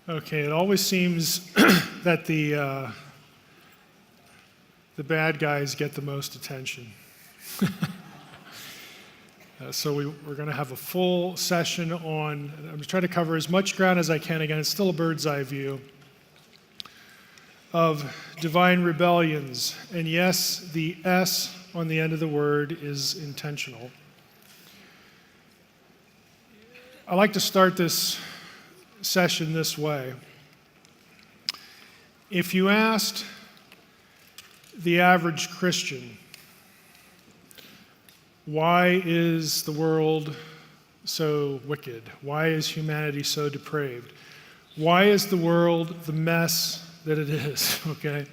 Okay, it always seems that the bad guys get the most attention. So we're going to have a full session on, I'm trying to cover as much ground as I can. Again, it's still a bird's eye view of divine rebellions. And yes, the S on the end of the word is intentional. I like to start this session this way. If you asked the average Christian, why is the world so wicked? Why is humanity so depraved? Why is the world the mess that it is? Okay?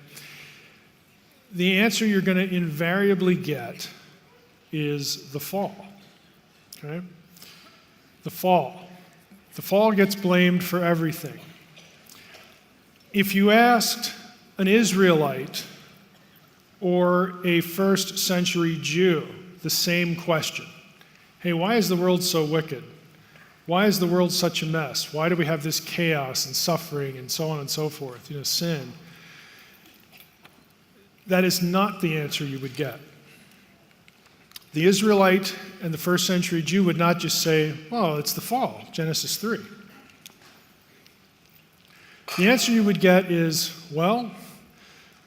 The answer you're going to invariably get is the fall. Okay? The fall. The fall gets blamed for everything. If you asked an Israelite or a first century Jew the same question, hey, why is the world so wicked? Why is the world such a mess? Why do we have this chaos and suffering and so on and so forth, sin? That is not the answer you would get. The Israelite and the first century Jew would not just say, well, it's the fall, Genesis 3. The answer you would get is, well,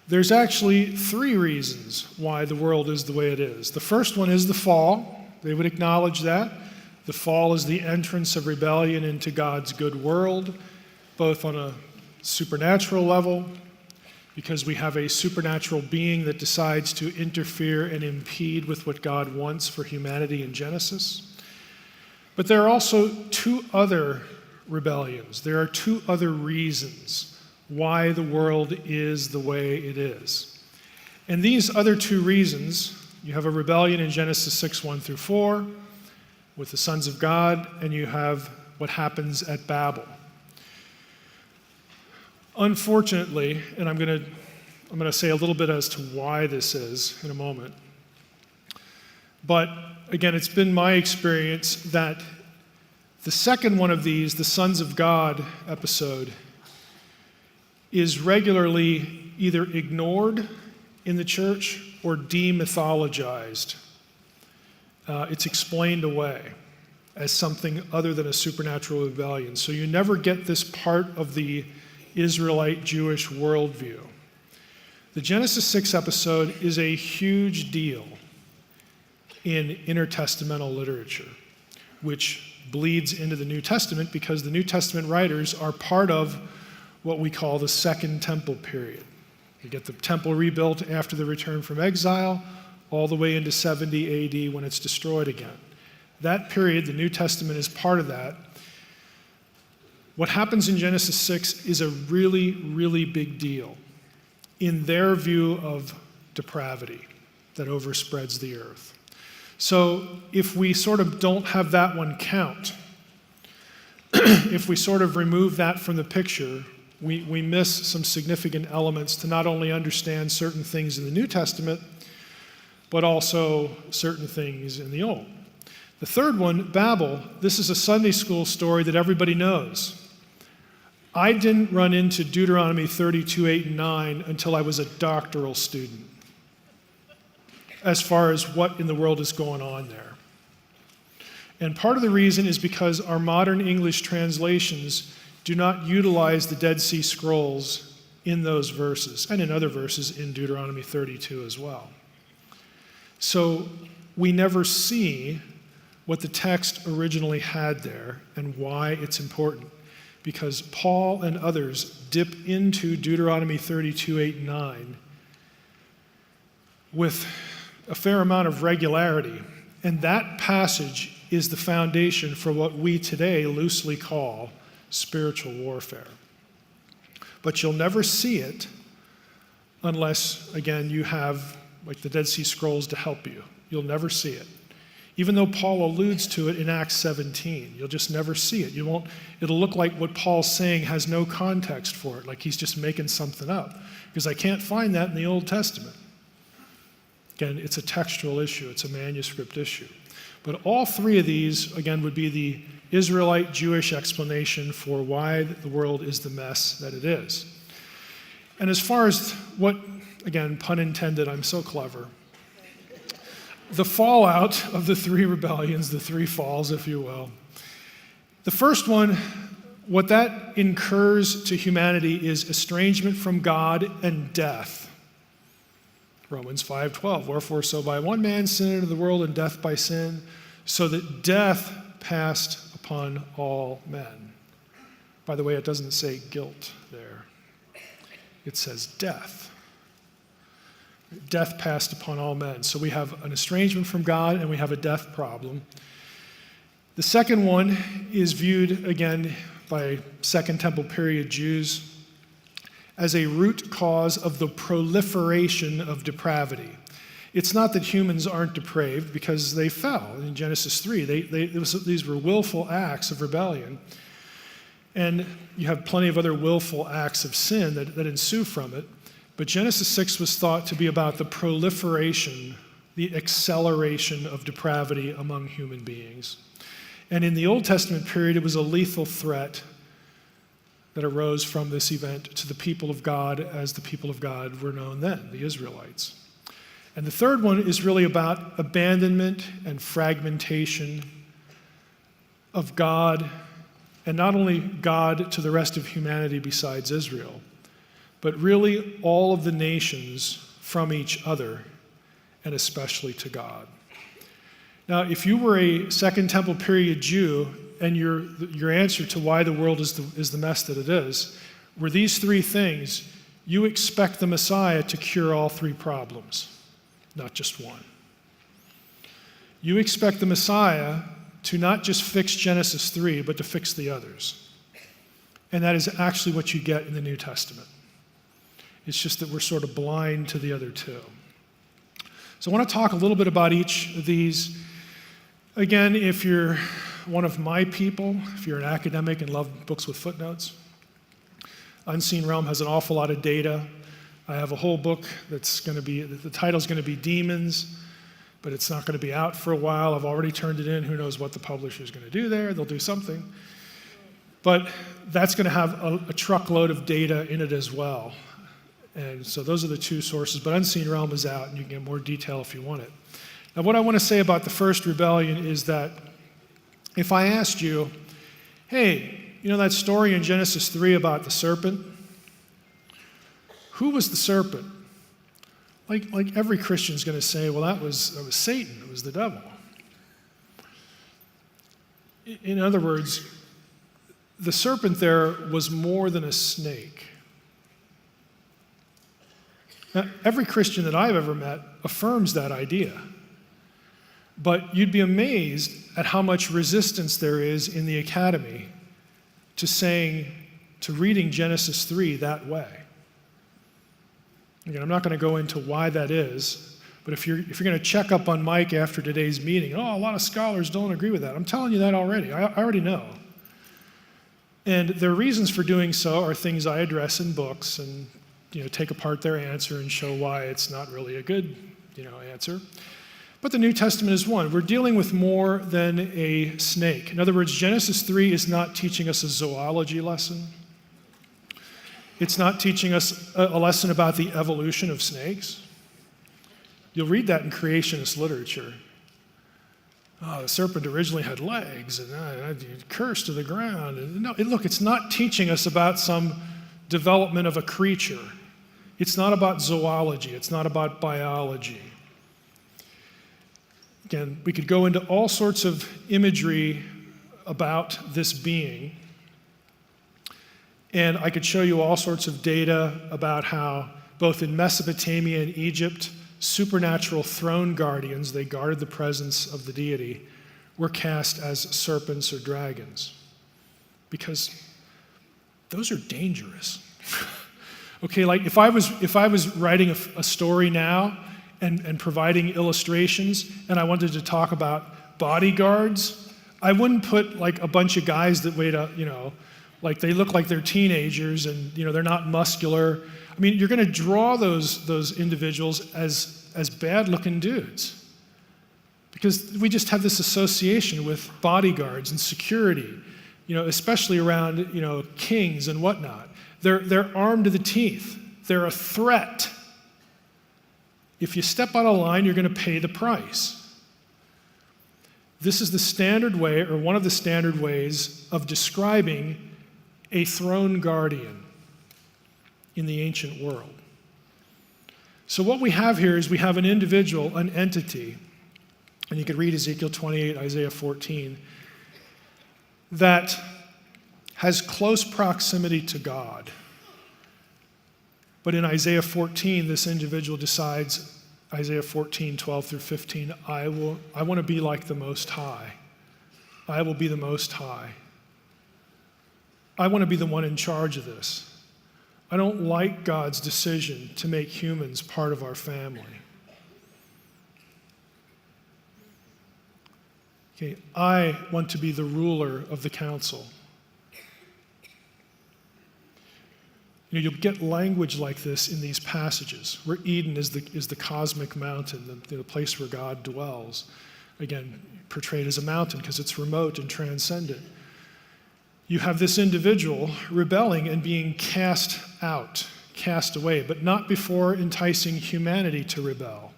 there's actually three reasons why the world is the way it is. The first one is the fall. They would acknowledge that. The fall is the entrance of rebellion into God's good world, both on a supernatural level, because we have a supernatural being that decides to interfere and impede with what God wants for humanity in Genesis. But there are also two other rebellions. There are two other reasons why the world is the way it is. And these other two reasons, you have a rebellion in Genesis 6, 1 through 4, with the sons of God, and you have what happens at Babel. Unfortunately, and I'm going to say a little bit as to why this is in a moment, but again, it's been my experience that the second one of these, the Sons of God episode, is regularly either ignored in the church or demythologized. It's explained away as something other than a supernatural rebellion. So you never get this part of the Israelite Jewish worldview. The Genesis 6 episode is a huge deal in intertestamental literature, which bleeds into the New Testament because the New Testament writers are part of what we call the Second Temple period. You get the temple rebuilt after the return from exile, all the way into 70 AD when it's destroyed again. That period, the New Testament is part of that. What happens in Genesis 6 is a really, really big deal in their view of depravity that overspreads the earth. So if we sort of don't have that one count, if we sort of remove that from the picture, we miss some significant elements to not only understand certain things in the New Testament, but also certain things in the Old. The third one, Babel, this is a Sunday school story that everybody knows. I didn't run into Deuteronomy 32, 8, and 9 until I was a doctoral student, as far as what in the world is going on there. And part of the reason is because our modern English translations do not utilize the Dead Sea Scrolls in those verses, and in other verses in Deuteronomy 32 as well. So we never see what the text originally had there and why it's important, because Paul and others dip into Deuteronomy 32, 8, and 9 with a fair amount of regularity, and that passage is the foundation for what we today loosely call spiritual warfare. But you'll never see it unless, again, you have like the Dead Sea Scrolls to help you. You'll never see it. Even though Paul alludes to it in Acts 17, you'll just never see it. It'll look like what Paul's saying has no context for it, like he's just making something up, because I can't find that in the Old Testament. Again, it's a textual issue, it's a manuscript issue. But all three of these, again, would be the Israelite Jewish explanation for why the world is the mess that it is. And as far as what, again, pun intended, I'm so clever, the fallout of the three rebellions, the three falls, if you will. The first one, what that incurs to humanity is estrangement from God and death. Romans 5:12, wherefore so by one man sin entered the world, and death by sin, so that death passed upon all men. By the way, it doesn't say guilt there. It says death. Death passed upon all men. So we have an estrangement from God and we have a death problem. The second one is viewed, again, by Second Temple period Jews as a root cause of the proliferation of depravity. It's not that humans aren't depraved, because they fell in Genesis 3. These were willful acts of rebellion. And you have plenty of other willful acts of sin that ensue from it. But Genesis 6 was thought to be about the proliferation, the acceleration of depravity among human beings. And in the Old Testament period, it was a lethal threat that arose from this event to the people of God as the people of God were known then, the Israelites. And the third one is really about abandonment and fragmentation of God, and not only God to the rest of humanity besides Israel, but really all of the nations from each other, and especially to God. Now, if you were a Second Temple period Jew, and your answer to why the world is the mess that it is, were these three things, you expect the Messiah to cure all three problems, not just one. You expect the Messiah to not just fix Genesis 3, but to fix the others. And that is actually what you get in the New Testament. It's just that we're sort of blind to the other two. So I want to talk a little bit about each of these. Again, if you're one of my people, if you're an academic and love books with footnotes, Unseen Realm has an awful lot of data. I have a whole book that's going to be, the title's going to be Demons, but it's not going to be out for a while. I've already turned it in. Who knows what the publisher's going to do there? They'll do something. But that's going to have a truckload of data in it as well. And so those are the two sources. But Unseen Realm is out, and you can get more detail if you want it. Now, what I want to say about the first rebellion is that if I asked you, hey, you know that story in Genesis 3 about the serpent? Who was the serpent? Like every Christian's going to say, well, that was Satan. It was the devil. In other words, the serpent there was more than a snake. Now, every Christian that I've ever met affirms that idea. But you'd be amazed at how much resistance there is in the academy to reading Genesis 3 that way. Again, I'm not going to go into why that is, but if you're going to check up on Mike after today's meeting, a lot of scholars don't agree with that. I'm telling you that already. I already know. And their reasons for doing so are things I address in books, and take apart their answer and show why it's not really a good answer. But the New Testament is one. We're dealing with more than a snake. In other words, Genesis 3 is not teaching us a zoology lesson. It's not teaching us a lesson about the evolution of snakes. You'll read that in creationist literature. The serpent originally had legs, and cursed to the ground. And no, look, it's not teaching us about some development of a creature. It's not about zoology. It's not about biology. Again, we could go into all sorts of imagery about this being, and I could show you all sorts of data about how both in Mesopotamia and Egypt, supernatural throne guardians, they guarded the presence of the deity, were cast as serpents or dragons, because those are dangerous. Okay, like if I was writing a story now and providing illustrations, and I wanted to talk about bodyguards, I wouldn't put like a bunch of guys that weigh like they look like they're teenagers and they're not muscular. I mean, you're going to draw those individuals as bad looking dudes Because we just have this association with bodyguards and security, especially around, kings and whatnot. They're armed to the teeth. They're a threat. If you step out of line, you're going to pay the price. This is the standard way, or one of the standard ways, of describing a throne guardian in the ancient world. So what we have here is we have an individual, an entity, and you could read Ezekiel 28, Isaiah 14, that has close proximity to God. But in Isaiah 14, this individual decides, Isaiah 14, 12 through 15, I want to be like the Most High. I will be the Most High. I want to be the one in charge of this. I don't like God's decision to make humans part of our family. Okay, I want to be the ruler of the council. You'll get language like this in these passages, where Eden is the cosmic mountain, the place where God dwells. Again, portrayed as a mountain because it's remote and transcendent. You have this individual rebelling and being cast out, cast away, but not before enticing humanity to rebel.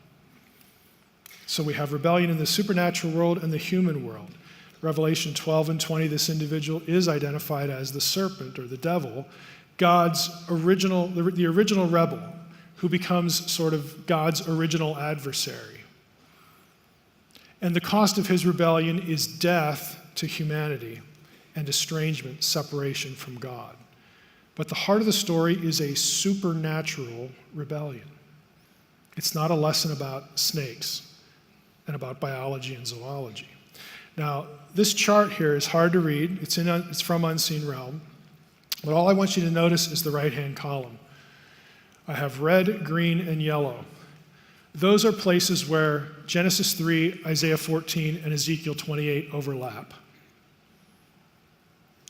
So we have rebellion in the supernatural world and the human world. Revelation 12 and 20, this individual is identified as the serpent or the devil, God's original, the original rebel, who becomes sort of God's original adversary. And the cost of his rebellion is death to humanity and estrangement, separation from God. But the heart of the story is a supernatural rebellion. It's not a lesson about snakes and about biology and zoology. Now, this chart here is hard to read. It's from Unseen Realm. But all I want you to notice is the right-hand column. I have red, green, and yellow. Those are places where Genesis 3, Isaiah 14, and Ezekiel 28 overlap.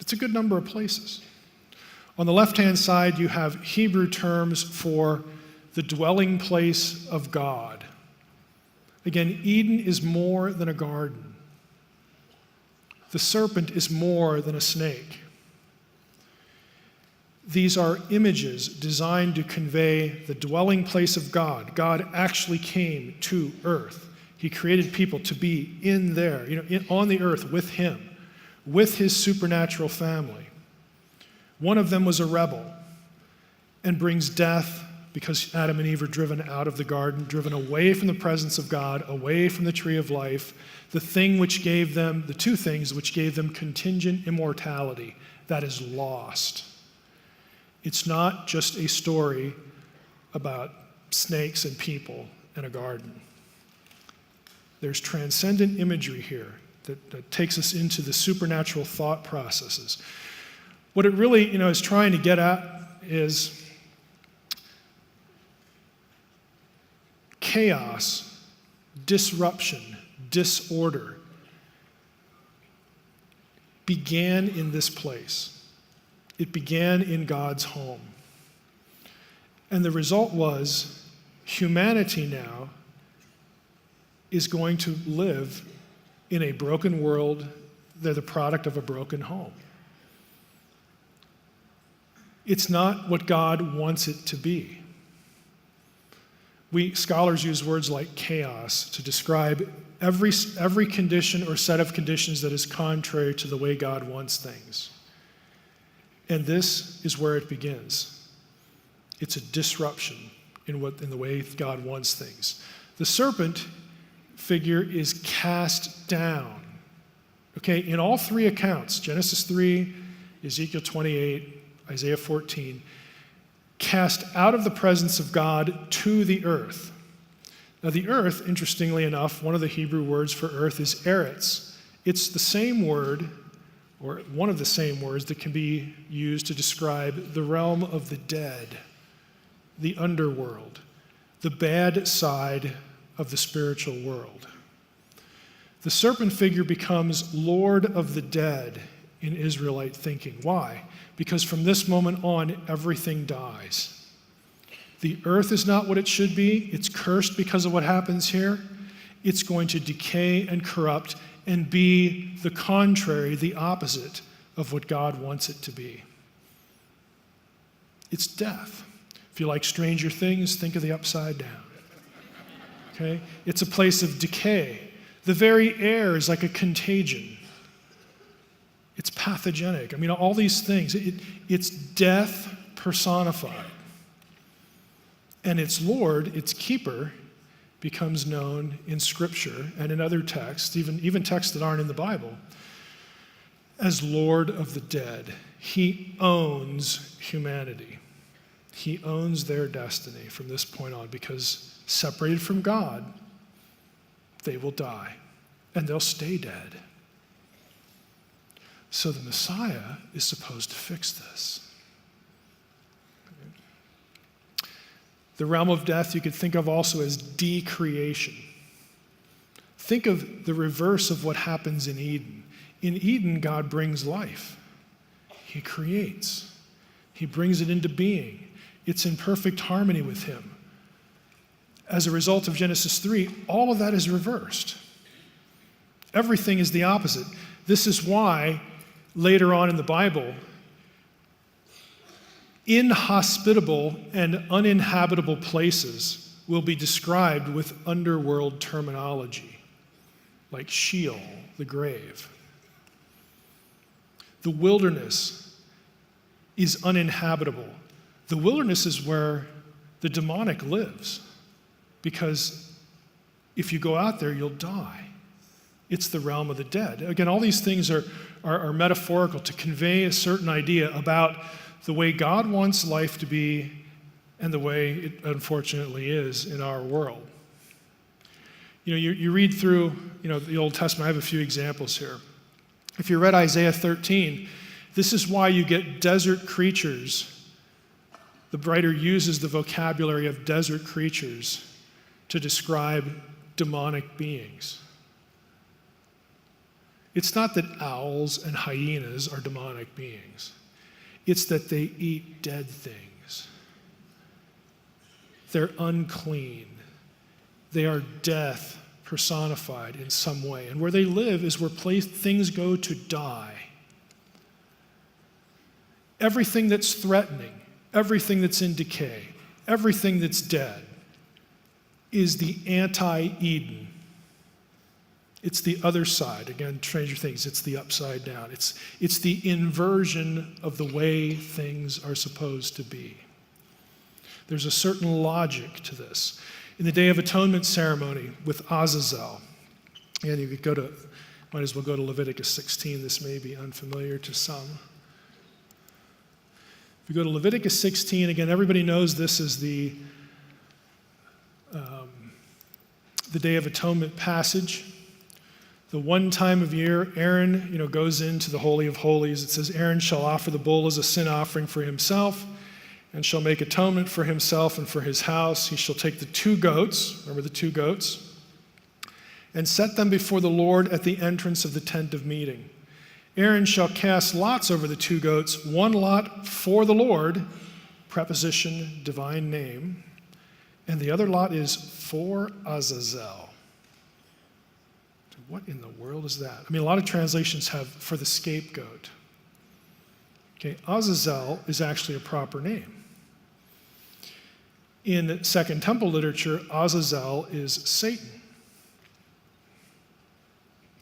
It's a good number of places. On the left-hand side, you have Hebrew terms for the dwelling place of God. Again, Eden is more than a garden. The serpent is more than a snake. These are images designed to convey the dwelling place of God. God actually came to earth. He created people to be in there, on the earth with him, with his supernatural family. One of them was a rebel and brings death because Adam and Eve are driven out of the garden, driven away from the presence of God, away from the tree of life, the two things which gave them contingent immortality, that is lost. It's not just a story about snakes and people in a garden. There's transcendent imagery here that takes us into the supernatural thought processes. What it really, is trying to get at is chaos, disruption, disorder began in this place. It began in God's home. And the result was humanity now is going to live in a broken world. They're the product of a broken home. It's not what God wants it to be. Scholars use words like chaos to describe every condition or set of conditions that is contrary to the way God wants things. And this is where it begins. It's a disruption in the way God wants things. The serpent figure is cast down. Okay, in all three accounts, Genesis 3, Ezekiel 28, Isaiah 14, cast out of the presence of God to the earth. Now the earth, interestingly enough, one of the Hebrew words for earth is eretz. It's the same word, or one of the same words that can be used to describe the realm of the dead, the underworld, the bad side of the spiritual world. The serpent figure becomes Lord of the dead in Israelite thinking. Why? Because from this moment on, everything dies. The earth is not what it should be. It's cursed because of what happens here. it's going to decay and corrupt and be the contrary, the opposite of what God wants it to be. It's death. If you like Stranger Things, think of the Upside Down. Okay? It's a place of decay. The very air is like a contagion. It's pathogenic. I mean, all these things. It's death personified. And its Lord, its keeper, becomes known in Scripture and in other texts, even texts that aren't in the Bible, as Lord of the dead. He owns humanity. He owns their destiny from this point on, because separated from God, they will die and they'll stay dead. So the Messiah is supposed to fix this. The realm of death you could think of also as decreation. Think of the reverse of what happens in Eden. In Eden, God brings life. He creates. He brings it into being. It's in perfect harmony with him. As a result of Genesis 3, all of that is reversed. Everything is the opposite. This is why later on in the Bible, inhospitable and uninhabitable places will be described with underworld terminology, like Sheol, the grave. The wilderness is uninhabitable. The wilderness is where the demonic lives, because if you go out there, you'll die. It's the realm of the dead. Again, all these things are metaphorical to convey a certain idea about the way God wants life to be and the way it unfortunately is in our world. You read through, the Old Testament. I have a few examples here. If you read Isaiah 13, this is why you get desert creatures. The writer uses the vocabulary of desert creatures to describe demonic beings. It's not that owls and hyenas are demonic beings. It's that they eat dead things. They're unclean. They are death personified in some way. And where they live is where things go to die. Everything that's threatening, everything that's in decay, everything that's dead is the anti-Eden. It's the other side. Again, Stranger Things, it's the upside down. It's the inversion of the way things are supposed to be. There's a certain logic to this. In the Day of Atonement ceremony with Azazel, and you could might as well go to Leviticus 16. This may be unfamiliar to some. If you go to Leviticus 16, again, everybody knows this is the Day of Atonement passage. The one time of year, Aaron, goes into the Holy of Holies. It says, Aaron shall offer the bull as a sin offering for himself, and shall make atonement for himself and for his house. He shall take the 2 goats, remember the 2 goats, and set them before the Lord at the entrance of the tent of meeting. Aaron shall cast lots over the 2 goats, 1 lot for the Lord, preposition, divine name, and the other lot is for Azazel. What in the world is that? I mean, a lot of translations have for the scapegoat. Okay, Azazel is actually a proper name. In Second Temple literature, Azazel is Satan.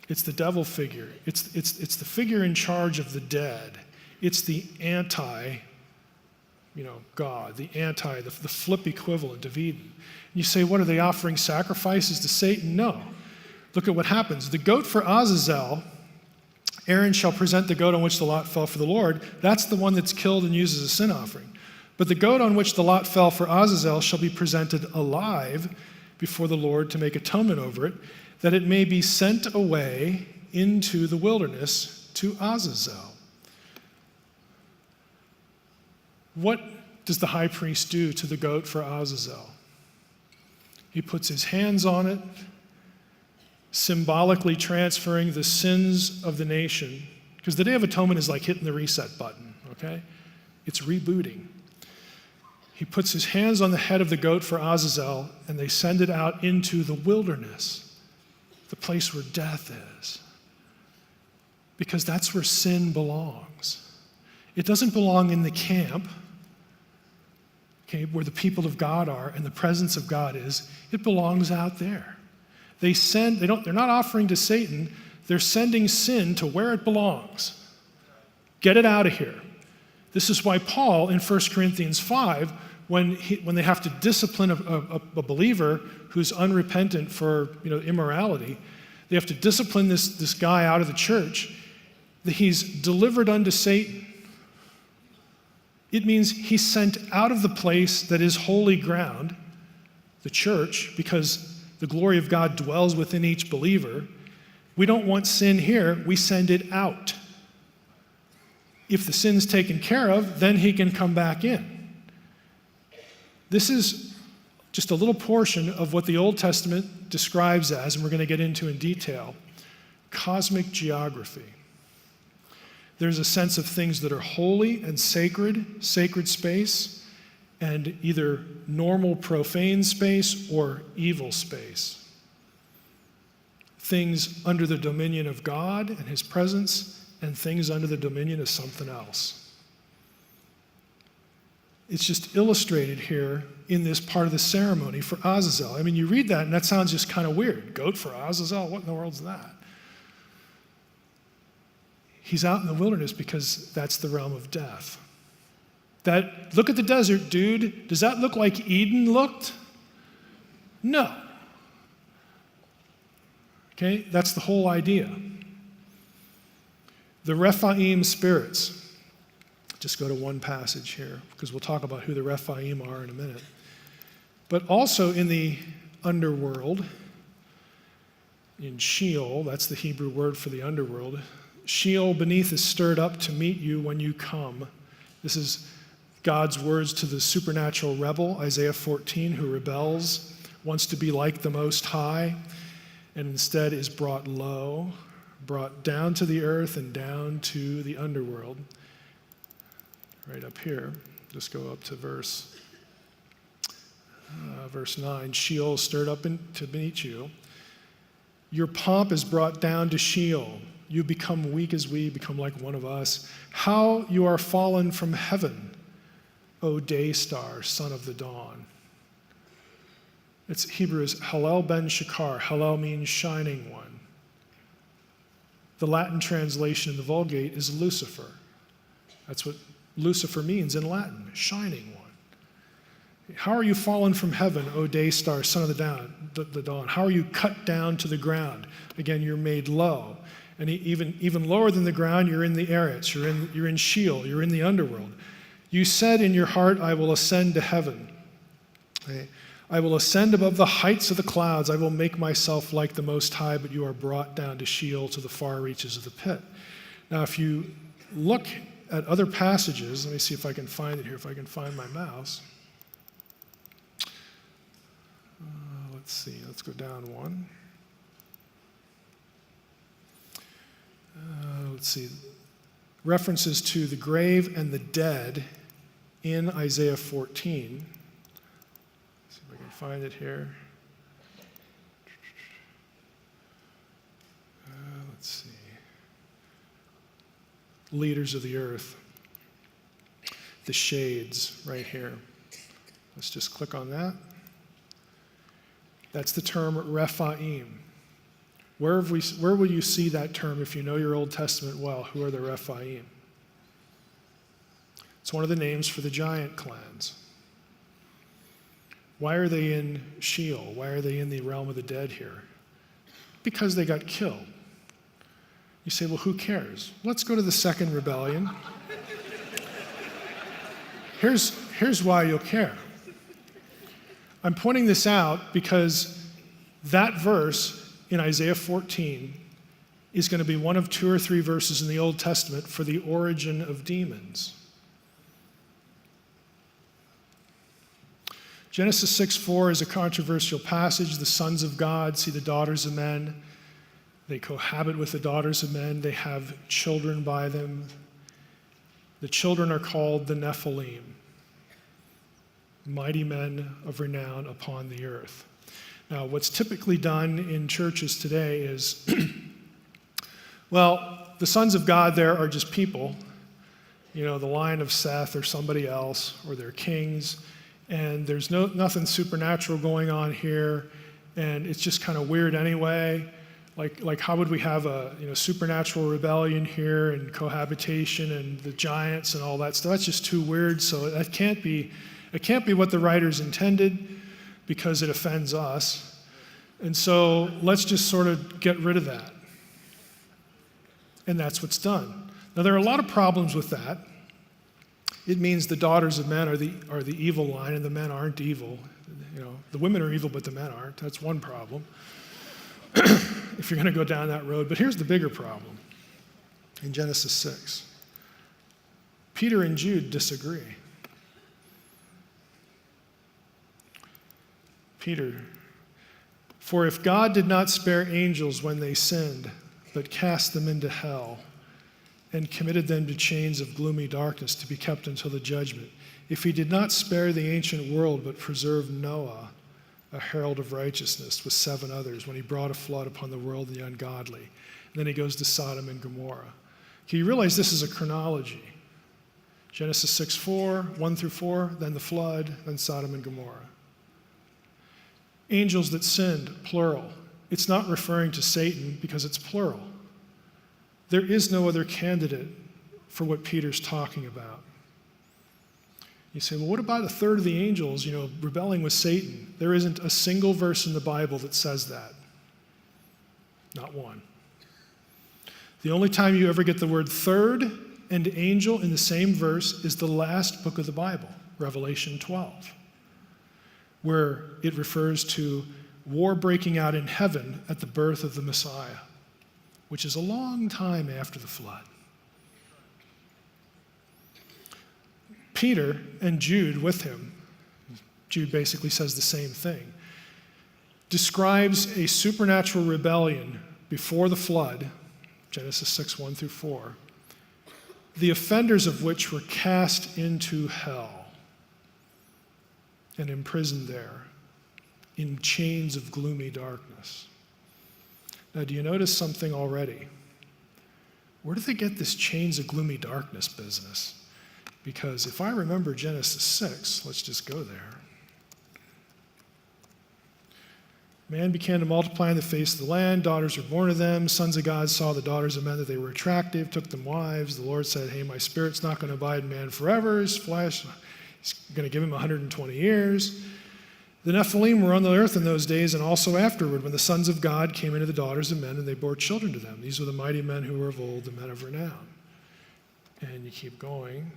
It's the devil figure. It's the figure in charge of the dead. It's the anti, God, the flip equivalent of Eden. And you say, what, are they offering sacrifices to Satan? No. Look at what happens. The goat for Azazel, Aaron shall present the goat on which the lot fell for the Lord. That's the one that's killed and used as a sin offering. But the goat on which the lot fell for Azazel shall be presented alive before the Lord to make atonement over it, that it may be sent away into the wilderness to Azazel. What does the high priest do to the goat for Azazel? He puts his hands on it, symbolically transferring the sins of the nation, because the Day of Atonement is like hitting the reset button, okay? It's rebooting. He puts his hands on the head of the goat for Azazel, and they send it out into the wilderness. the place where death is. Because that's where sin belongs. It doesn't belong in the camp, okay, where the people of God are and the presence of God is. It belongs out there. They're not offering to Satan, they're sending sin to where it belongs. Get it out of here. This is why Paul in 1 Corinthians 5, when they have to discipline a believer who's unrepentant for immorality, they have to discipline this guy out of the church, that he's delivered unto Satan. It means he's sent out of the place that is holy ground, the church, because the glory of God dwells within each believer. We don't want sin here, we send it out. If the sin's taken care of, then he can come back in. This is just a little portion of what the Old Testament describes as, and we're going to get into in detail, cosmic geography. There's a sense of things that are holy and sacred space, and either normal profane space or evil space. Things under the dominion of God and his presence, and things under the dominion of something else. It's just illustrated here in this part of the ceremony for Azazel. I mean, you read that and that sounds just kind of weird. Goat for Azazel? What in the world's that? He's out in the wilderness because that's the realm of death. Look at the desert, dude. Does that look like Eden looked? No. Okay, that's the whole idea. The Rephaim spirits. Just go to one passage here, because we'll talk about who the Rephaim are in a minute. But also in the underworld, in Sheol, that's the Hebrew word for the underworld, Sheol beneath is stirred up to meet you when you come. This is God's words to the supernatural rebel, Isaiah 14, who rebels, wants to be like the Most High, and instead is brought low, brought down to the earth and down to the underworld. Right up here, just go up to verse 9. Sheol stirred up to meet you. Your pomp is brought down to Sheol. You become weak as we, become like one of us. How you are fallen from heaven, O day star, son of the dawn. Its Hebrew is Hallel ben Shakar. Hallel means shining one. The Latin translation in the Vulgate is Lucifer. That's what Lucifer means in Latin, shining one. How are you fallen from heaven, O day star, son of the dawn? How are you cut down to the ground? Again, you're made low. And even lower than the ground, you're in the Eretz, you're in Sheol, you're in the underworld. You said in your heart, I will ascend to heaven. Okay? I will ascend above the heights of the clouds. I will make myself like the Most High, but you are brought down to Sheol, to the far reaches of the pit. Now, if you look at other passages, let me see if I can find it here, if I can find my mouse. Let's see, let's go down one. Let's see. References to the grave and the dead in Isaiah 14. Let's see if I can find it here. Let's see. Leaders of the earth. The shades right here. Let's just click on that. That's the term Rephaim. Where will you see that term if you know your Old Testament well? Who are the Rephaim? It's one of the names for the giant clans. Why are they in Sheol? Why are they in the realm of the dead here? Because they got killed. You say, well, who cares? Let's go to the second rebellion. Here's why you'll care. I'm pointing this out because that verse in Isaiah 14 is going to be one of 2 or 3 verses in the Old Testament for the origin of demons. Genesis 6:4 is a controversial passage. The sons of God see the daughters of men. They cohabit with the daughters of men. They have children by them. The children are called the Nephilim, mighty men of renown upon the earth. Now, what's typically done in churches today is, well, the sons of God there are just people, the line of Seth or somebody else, or they're kings, and there's nothing supernatural going on here, and it's just kind of weird anyway. Like how would we have a supernatural rebellion here and cohabitation and the giants and all that stuff? That's just too weird. So it can't be what the writers intended because it offends us. And so let's just sort of get rid of that. And that's what's done. Now there are a lot of problems with that. It means the daughters of men are the evil line, and the men aren't evil. The women are evil, but the men aren't. That's one problem. If you're going to go down that road. But here's the bigger problem in Genesis 6. Peter and Jude disagree. Peter, for if God did not spare angels when they sinned, but cast them into hell and committed them to chains of gloomy darkness to be kept until the judgment, if he did not spare the ancient world but preserved Noah, a herald of righteousness, with 7 others, when he brought a flood upon the world of the ungodly. And then he goes to Sodom and Gomorrah. Okay, you realize this is a chronology. Genesis 6:4, 1 through 4, then the flood, then Sodom and Gomorrah. Angels that sinned, plural. It's not referring to Satan because it's plural. There is no other candidate for what Peter's talking about. You say, well, what about a third of the angels, rebelling with Satan? There isn't a single verse in the Bible that says that. Not one. The only time you ever get the word third and angel in the same verse is the last book of the Bible, Revelation 12, where it refers to war breaking out in heaven at the birth of the Messiah, which is a long time after the flood. Peter and Jude with him, Jude basically says the same thing, describes a supernatural rebellion before the flood, Genesis 6, 1 through 4, the offenders of which were cast into hell and imprisoned there in chains of gloomy darkness. Now, do you notice something already? Where do they get this chains of gloomy darkness business? Because if I remember Genesis 6, let's just go there. Man began to multiply on the face of the land. Daughters were born to them. Sons of God saw the daughters of men that they were attractive, took them wives. The Lord said, hey, my spirit's not going to abide in man forever. His flesh, he's going to give him 120 years. The Nephilim were on the earth in those days and also afterward when the sons of God came into the daughters of men and they bore children to them. These were the mighty men who were of old, the men of renown. And you keep going.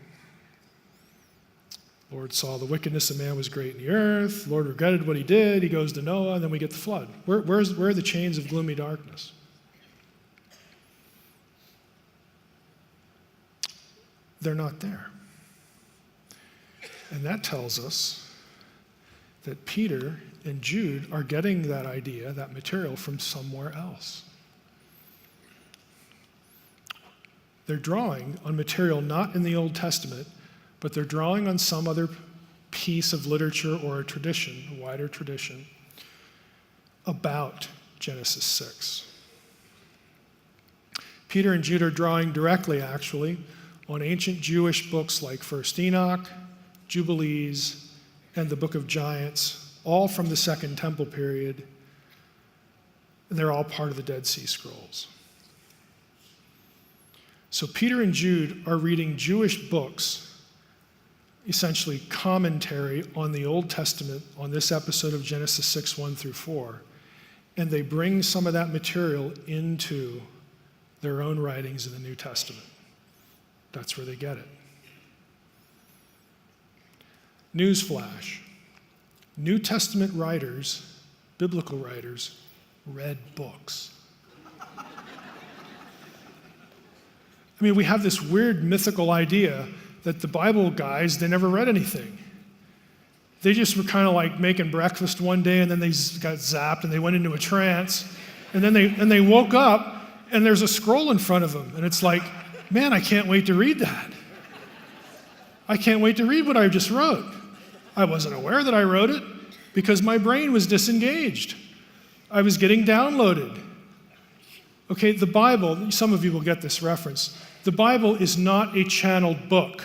Lord saw the wickedness of man was great in the earth. Lord regretted what he did. He goes to Noah, and then we get the flood. Where are the chains of gloomy darkness? They're not there. And that tells us that Peter and Jude are getting that idea, that material, from somewhere else. They're drawing on material not in the Old Testament, but they're drawing on some other piece of literature or a tradition, a wider tradition, about Genesis 6. Peter and Jude are drawing directly, actually, on ancient Jewish books like 1st Enoch, Jubilees, and the Book of Giants, all from the Second Temple period. And they're all part of the Dead Sea Scrolls. So Peter and Jude are reading Jewish books, essentially commentary on the Old Testament, on this episode of Genesis 6, 1 through 4, and they bring some of that material into their own writings in the New Testament. That's where they get it. Newsflash. New Testament writers, biblical writers, read books. I mean, we have this weird mythical idea that the Bible guys, they never read anything. They just were kind of like making breakfast one day and then they got zapped and they went into a trance. And then they woke up and there's a scroll in front of them. And it's like, man, I can't wait to read that. I can't wait to read what I just wrote. I wasn't aware that I wrote it. because my brain was disengaged. I was getting downloaded. Okay, the Bible, some of you will get this reference. The Bible is not a channeled book.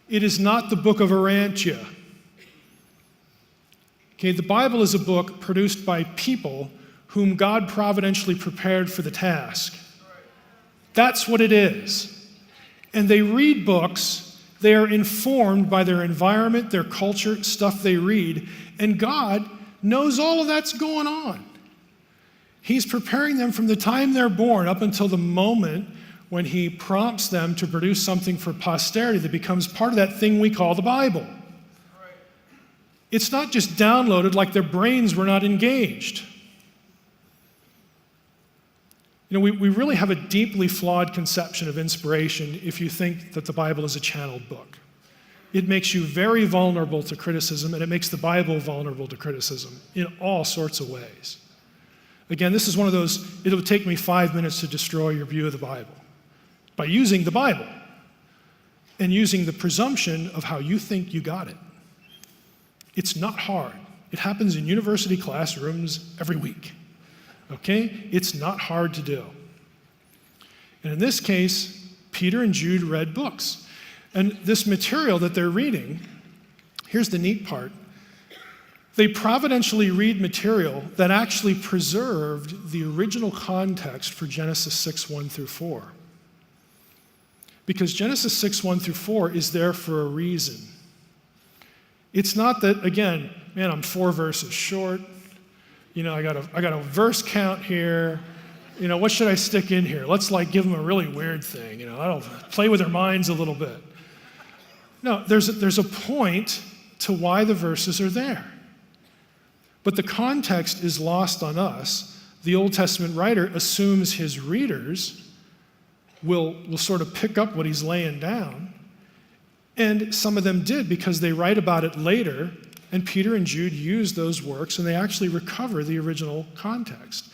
It is not the book of Arantia. Okay, the Bible is a book produced by people whom God providentially prepared for the task. That's what it is. And they read books, they are informed by their environment, their culture, stuff they read, and God knows all of that's going on. He's preparing them from the time they're born up until the moment when he prompts them to produce something for posterity that becomes part of that thing we call the Bible. It's not just downloaded like their brains were not engaged. You know, we really have a deeply flawed conception of inspiration if you think that the Bible is a channeled book. It makes you very vulnerable to criticism, and it makes the Bible vulnerable to criticism in all sorts of ways. Again, this is one of those, it'll take me 5 minutes to destroy your view of the Bible. By using the Bible and using the presumption of how you think you got it. It's not hard. It happens in university classrooms every week. Okay? It's not hard to do. And in this case, Peter and Jude read books. And this material that they're reading, here's the neat part. They providentially read material that actually preserved the original context for Genesis 6, 1 through 4. Because Genesis 6, 1 through 4 is there for a reason. It's not that, again, man, I'm 4 verses short. You know, I got a verse count here. You know, what should I stick in here? Let's give them a really weird thing. You know, I'll play with their minds a little bit. No, there's a point to why the verses are there. But the context is lost on us. The Old Testament writer assumes his readers will sort of pick up what he's laying down. And some of them did because they write about it later, and Peter and Jude use those works, and they actually recover the original context.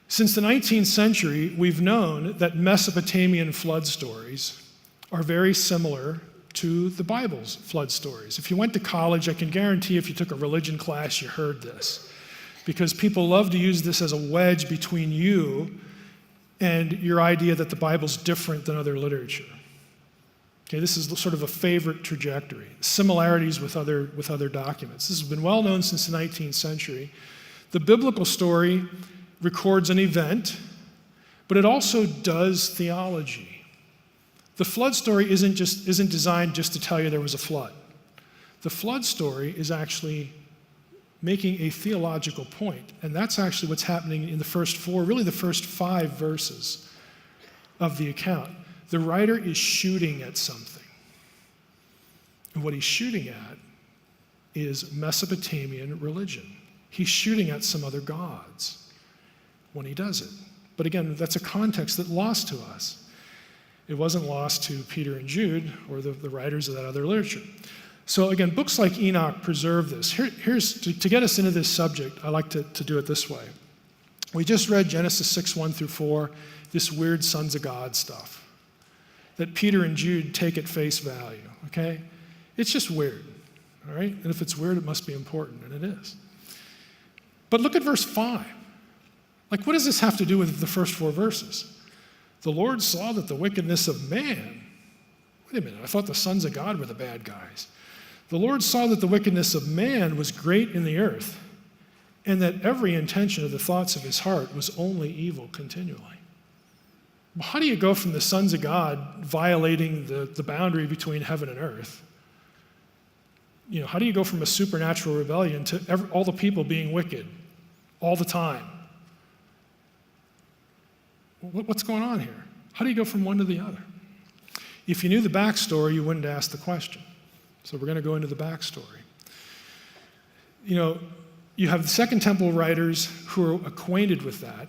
Since the 19th century, we've known that Mesopotamian flood stories are very similar to the Bible's flood stories. If you went to college, I can guarantee if you took a religion class, you heard this. Because people love to use this as a wedge between you and your idea that the Bible's different than other literature. Okay, this is sort of a favorite trajectory. Similarities with other documents. This has been well known since the 19th century. The biblical story records an event, but it also does theology. The flood story isn't designed just to tell you there was a flood. The flood story is actually making a theological point, and that's actually what's happening in the first 4, really the first 5 verses of the account. The writer is shooting at something. And what he's shooting at is Mesopotamian religion. He's shooting at some other gods when he does it. But again, that's a context that's lost to us. It wasn't lost to Peter and Jude or the writers of that other literature. So again, books like Enoch preserve this. Here's to get us into this subject, I like to do it this way. We just read Genesis 6, 1 through 4, this weird sons of God stuff that Peter and Jude take at face value, okay? It's just weird, all right? And if it's weird, it must be important, and it is. But look at verse 5. What does this have to do with the first 4 verses? The Lord saw that the wickedness of man, wait a minute, I thought the sons of God were the bad guys. The Lord saw that the wickedness of man was great in the earth, and that every intention of the thoughts of his heart was only evil continually. Well, how do you go from the sons of God violating the boundary between heaven and earth? You know, how do you go from a supernatural rebellion to all the people being wicked all the time? What's going on here? How do you go from one to the other? If you knew the backstory, you wouldn't ask the question. So we're going to go into the backstory. You know, you have the Second Temple writers who are acquainted with that.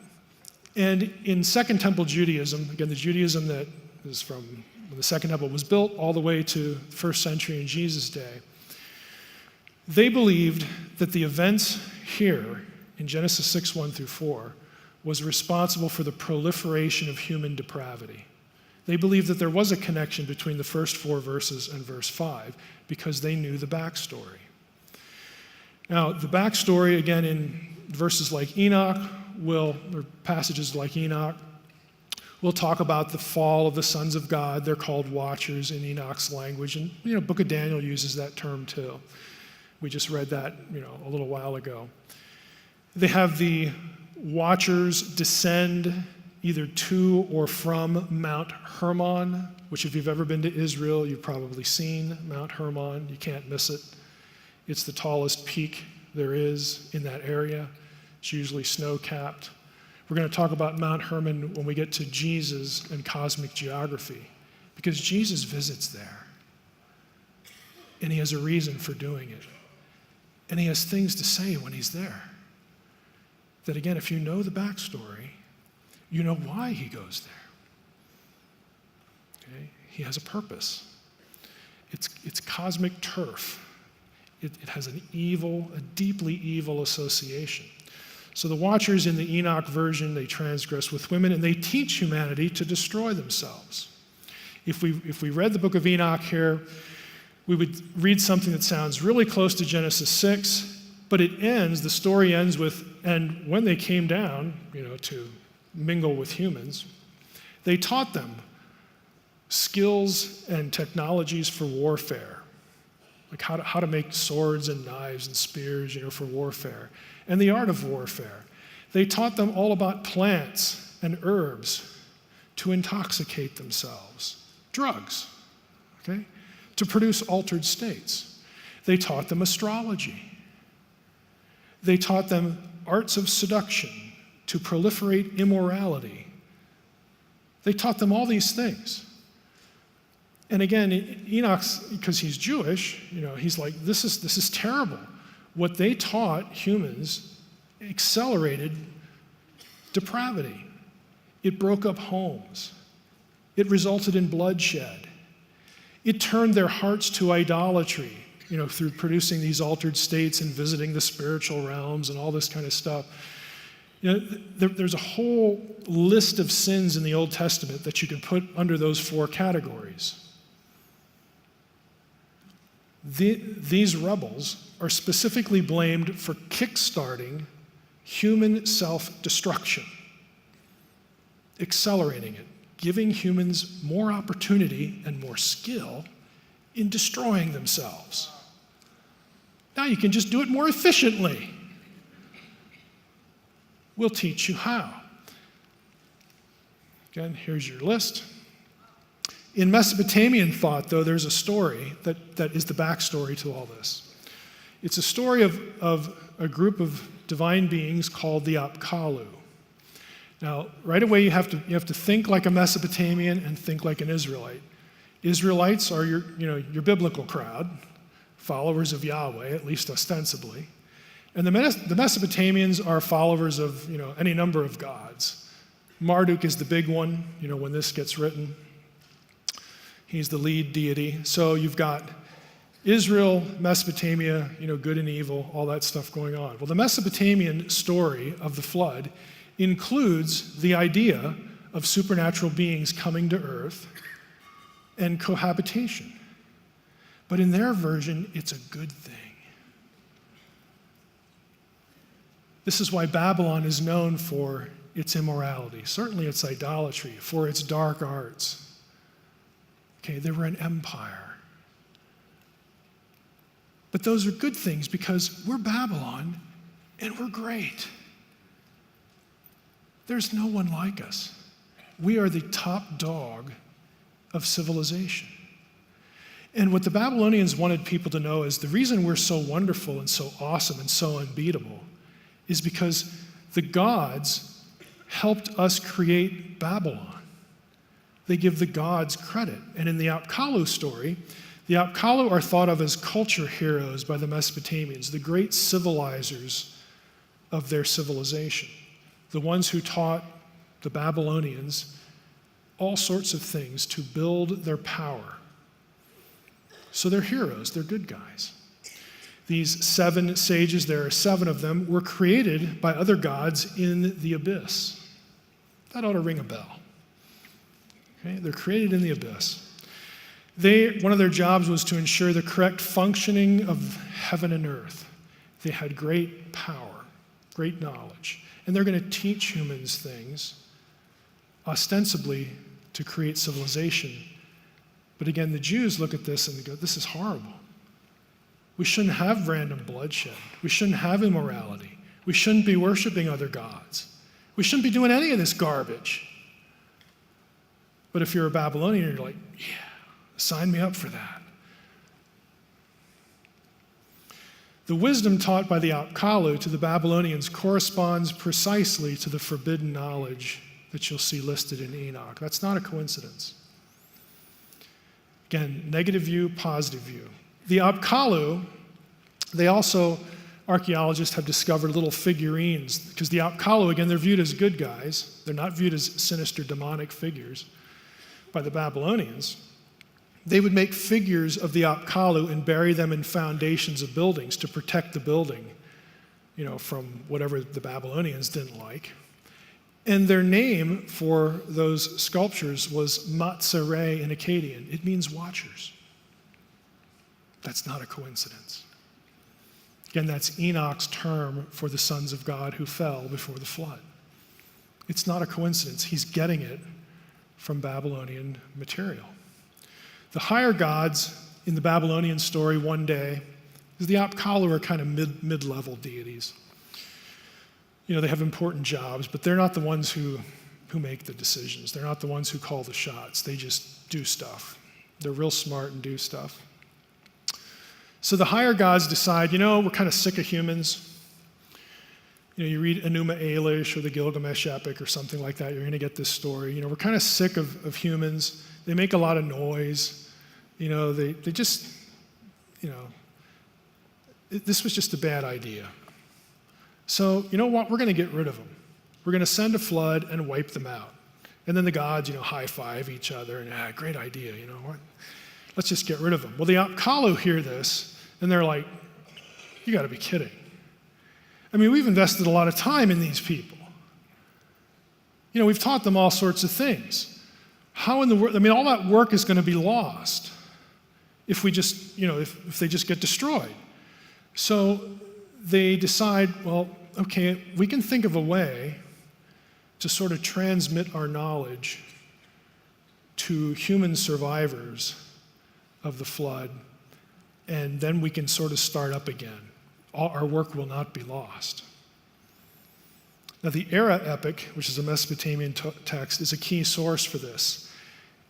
And in Second Temple Judaism, again, the Judaism that is from when the Second Temple was built all the way to the first century in Jesus' day, they believed that the events here in Genesis 6, 1 through 4 was responsible for the proliferation of human depravity. They believed that there was a connection between the first 4 verses and verse 5 because they knew the backstory. Now, the backstory, again, in verses like Enoch, or passages like Enoch, we'll talk about the fall of the sons of God. They're called watchers in Enoch's language. And, Book of Daniel uses that term too. We just read that, a little while ago. They have the watchers descend either to or from Mount Hermon, which if you've ever been to Israel, you've probably seen Mount Hermon. You can't miss it. It's the tallest peak there is in that area. It's usually snow-capped. We're going to talk about Mount Hermon when we get to Jesus and cosmic geography, because Jesus visits there. And he has a reason for doing it. And he has things to say when he's there. That again, if you know the backstory, you know why he goes there. Okay? He has a purpose. It's cosmic turf. It has a deeply evil association. So the watchers in the Enoch version, they transgress with women, and they teach humanity to destroy themselves. If we read the book of Enoch here, we would read something that sounds really close to Genesis 6, but the story ends with, and when they came down, to mingle with humans, they taught them skills and technologies for warfare, like how to make swords and knives and spears, for warfare, and the art of warfare. They taught them all about plants and herbs to intoxicate themselves, drugs, okay, to produce altered states. They taught them astrology. They taught them arts of seduction to proliferate immorality. They taught them all these things. And again, Enoch's, because he's Jewish, he's like, this is terrible. What they taught humans accelerated depravity. It broke up homes. It resulted in bloodshed. It turned their hearts to idolatry, through producing these altered states and visiting the spiritual realms and all this kind of stuff. There's a whole list of sins in the Old Testament that you can put under those four categories. These rebels are specifically blamed for kickstarting human self-destruction, accelerating it, giving humans more opportunity and more skill in destroying themselves. Now you can just do it more efficiently. We'll teach you how. Again, here's your list. In Mesopotamian thought, though, there's a story that is the backstory to all this. It's a story of a group of divine beings called the Apkallu. Now, right away, you have to think like a Mesopotamian and think like an Israelite. Israelites are your biblical crowd, followers of Yahweh, at least ostensibly. And the Mesopotamians are followers of any number of gods. Marduk is the big one, when this gets written. He's the lead deity. So you've got Israel, Mesopotamia, good and evil, all that stuff going on. Well, the Mesopotamian story of the flood includes the idea of supernatural beings coming to earth and cohabitation. But in their version, it's a good thing. This is why Babylon is known for its immorality, certainly its idolatry, for its dark arts. Okay, they were an empire. But those are good things because we're Babylon and we're great. There's no one like us. We are the top dog of civilization. And what the Babylonians wanted people to know is the reason we're so wonderful and so awesome and so unbeatable is because the gods helped us create Babylon. They give the gods credit. And in the Apkallu story, the Apkallu are thought of as culture heroes by the Mesopotamians, the great civilizers of their civilization, the ones who taught the Babylonians all sorts of things to build their power. So they're heroes, they're good guys. These 7 sages, there are 7 of them, were created by other gods in the abyss. That ought to ring a bell. Okay? They're created in the abyss. One of their jobs was to ensure the correct functioning of heaven and earth. They had great power, great knowledge. And they're going to teach humans things, ostensibly to create civilization. But again, the Jews look at this and they go, this is horrible. We shouldn't have random bloodshed. We shouldn't have immorality. We shouldn't be worshiping other gods. We shouldn't be doing any of this garbage. But if you're a Babylonian, you're like, yeah, sign me up for that. The wisdom taught by the Apkallu to the Babylonians corresponds precisely to the forbidden knowledge that you'll see listed in Enoch. That's not a coincidence. Again, negative view, positive view. The Apkallu, they also, archaeologists have discovered little figurines, because the Apkallu, again, they're viewed as good guys. They're not viewed as sinister demonic figures by the Babylonians. They would make figures of the Apkallu and bury them in foundations of buildings to protect the building, from whatever the Babylonians didn't like. And their name for those sculptures was Matzare in Akkadian. It means watchers. That's not a coincidence. Again, that's Enoch's term for the sons of God who fell before the flood. It's not a coincidence. He's getting it from Babylonian material. The higher gods in the Babylonian story one day, the Apkallu are kind of mid-level deities. They have important jobs, but they're not the ones who make the decisions. They're not the ones who call the shots. They just do stuff. They're real smart and do stuff. So the higher gods decide, we're kind of sick of humans. You read Enuma Elish or the Gilgamesh epic or something like that, you're going to get this story. We're kind of sick of humans. They make a lot of noise. They just, this was just a bad idea. So, you know what? We're going to get rid of them. We're going to send a flood and wipe them out. And then the gods, high-five each other and, great idea, what? Let's just get rid of them. Well, the Apkallu hear this, and they're like, you got to be kidding. I mean, we've invested a lot of time in these people. We've taught them all sorts of things. How in the world, all that work is going to be lost if we just, if they just get destroyed. So they decide, well, okay, we can think of a way to sort of transmit our knowledge to human survivors of the flood, and then we can sort of start up again. Our work will not be lost. Now, the Era epic, which is a Mesopotamian text, is a key source for this.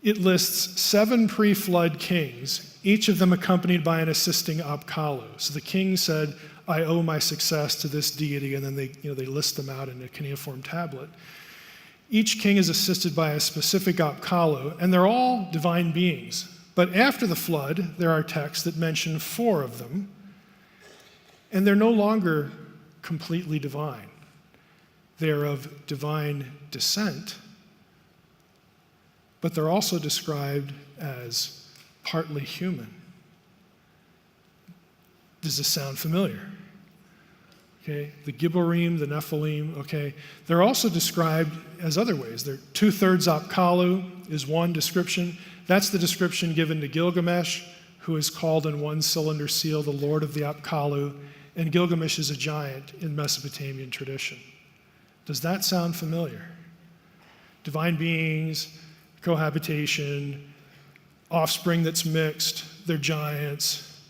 It lists 7 pre-flood kings, each of them accompanied by an assisting Apkallu. So the king said, I owe my success to this deity, and then they list them out in a cuneiform tablet. Each king is assisted by a specific Apkallu, and they're all divine beings. But after the flood, there are texts that mention 4 of them, and they're no longer completely divine. They're of divine descent, but they're also described as partly human. Does this sound familiar? Okay, the Gibborim, the Nephilim, okay. They're also described as other ways. They're 2/3 Apkallu is one description. That's the description given to Gilgamesh, who is called in one cylinder seal the Lord of the Apkallu, and Gilgamesh is a giant in Mesopotamian tradition. Does that sound familiar? Divine beings, cohabitation, offspring that's mixed, they're giants,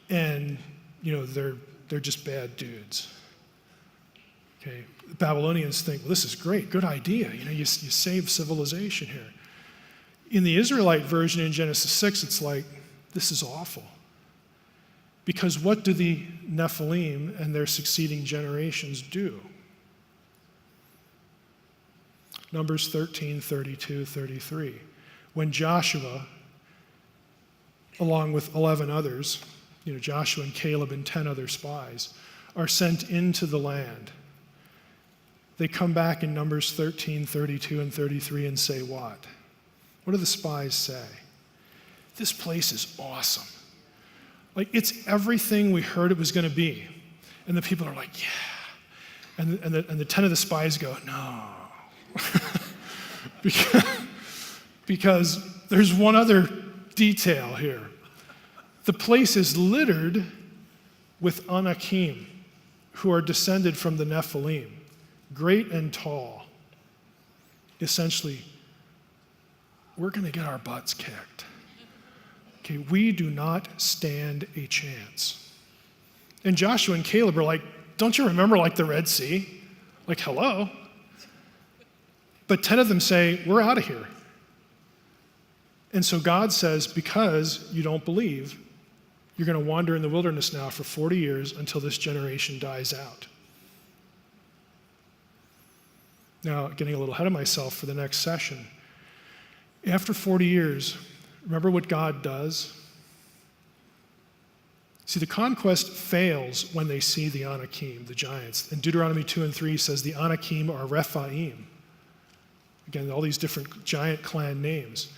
and they're just bad dudes. Okay, the Babylonians think, well, this is great, good idea. You save civilization here. In the Israelite version in Genesis 6, it's like, this is awful. Because what do the Nephilim and their succeeding generations do? Numbers 13, 32, 33. When Joshua, along with 11 others, Joshua and Caleb and 10 other spies, are sent into the land, they come back in Numbers 13, 32, and 33 and say what? What do the spies say? This place is awesome. Like, it's everything we heard it was going to be. And the people are like, yeah. And the 10 of the spies go, no. because there's one other detail here. The place is littered with Anakim. who are descended from the Nephilim, great and tall, essentially, we're going to get our butts kicked. Okay, we do not stand a chance. And Joshua and Caleb are like, don't you remember like the Red Sea? Like, hello? But 10 of them say, we're out of here. And so God says, because you don't believe, you're going to wander in the wilderness now for 40 years until this generation dies out. Now, getting a little ahead of myself for the next session. After 40 years, remember what God does? See, the conquest fails when they see the Anakim, the giants. And Deuteronomy 2 and 3 says the Anakim are Rephaim. Again, all these different giant clan names.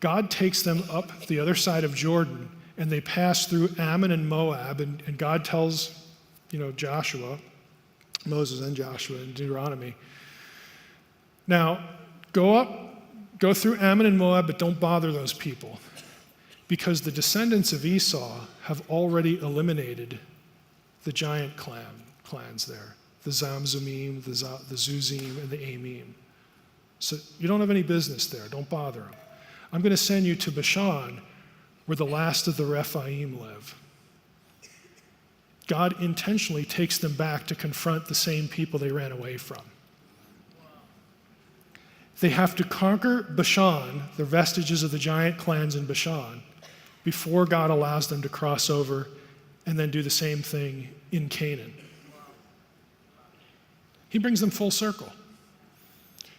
God takes them up the other side of Jordan, and they pass through Ammon and Moab, and God tells, Joshua, Moses and Joshua in Deuteronomy, now, go through Ammon and Moab, but don't bother those people, because the descendants of Esau have already eliminated the giant clans there, the Zamzumim, the Zuzim, and the Amim. So you don't have any business there. Don't bother them. I'm going to send you to Bashan, where the last of the Rephaim live. God intentionally takes them back to confront the same people they ran away from. They have to conquer Bashan, the vestiges of the giant clans in Bashan, before God allows them to cross over and then do the same thing in Canaan. He brings them full circle.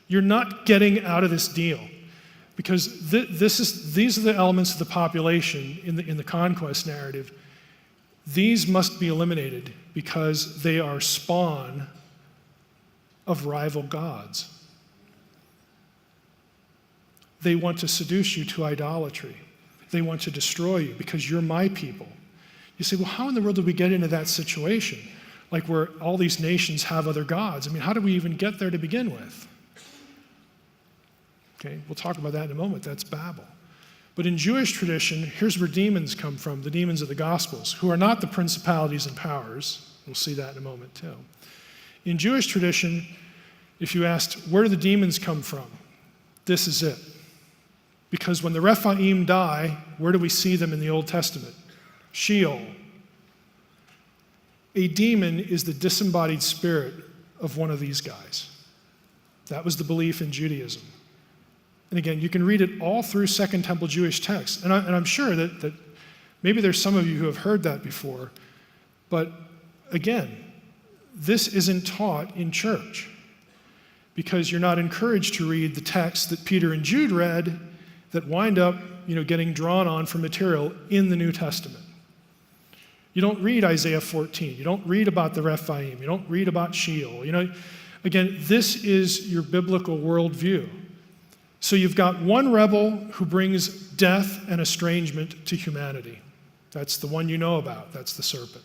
You're not getting out of this deal, because these are the elements of the population in the conquest narrative. These must be eliminated because they are spawn of rival gods. They want to seduce you to idolatry. They want to destroy you because you're my people. You say, well, how in the world did we get into that situation? Like where all these nations have other gods. I mean, how did we even get there to begin with? Okay, we'll talk about that in a moment. That's Babel. But in Jewish tradition, here's where demons come from, the demons of the Gospels, who are not the principalities and powers. We'll see that in a moment, too. In Jewish tradition, if you asked, where do the demons come from? This is it. Because when the Rephaim die, where do we see them in the Old Testament? Sheol. A demon is the disembodied spirit of one of these guys. That was the belief in Judaism. And again, you can read it all through Second Temple Jewish texts. And I'm sure that maybe there's some of you who have heard that before. But again, this isn't taught in church, because you're not encouraged to read the texts that Peter and Jude read that wind up, getting drawn on for material in the New Testament. You don't read Isaiah 14. You don't read about the Rephaim. You don't read about Sheol. Again, this is your biblical worldview. So you've got one rebel who brings death and estrangement to humanity. That's the one you know about. That's the serpent.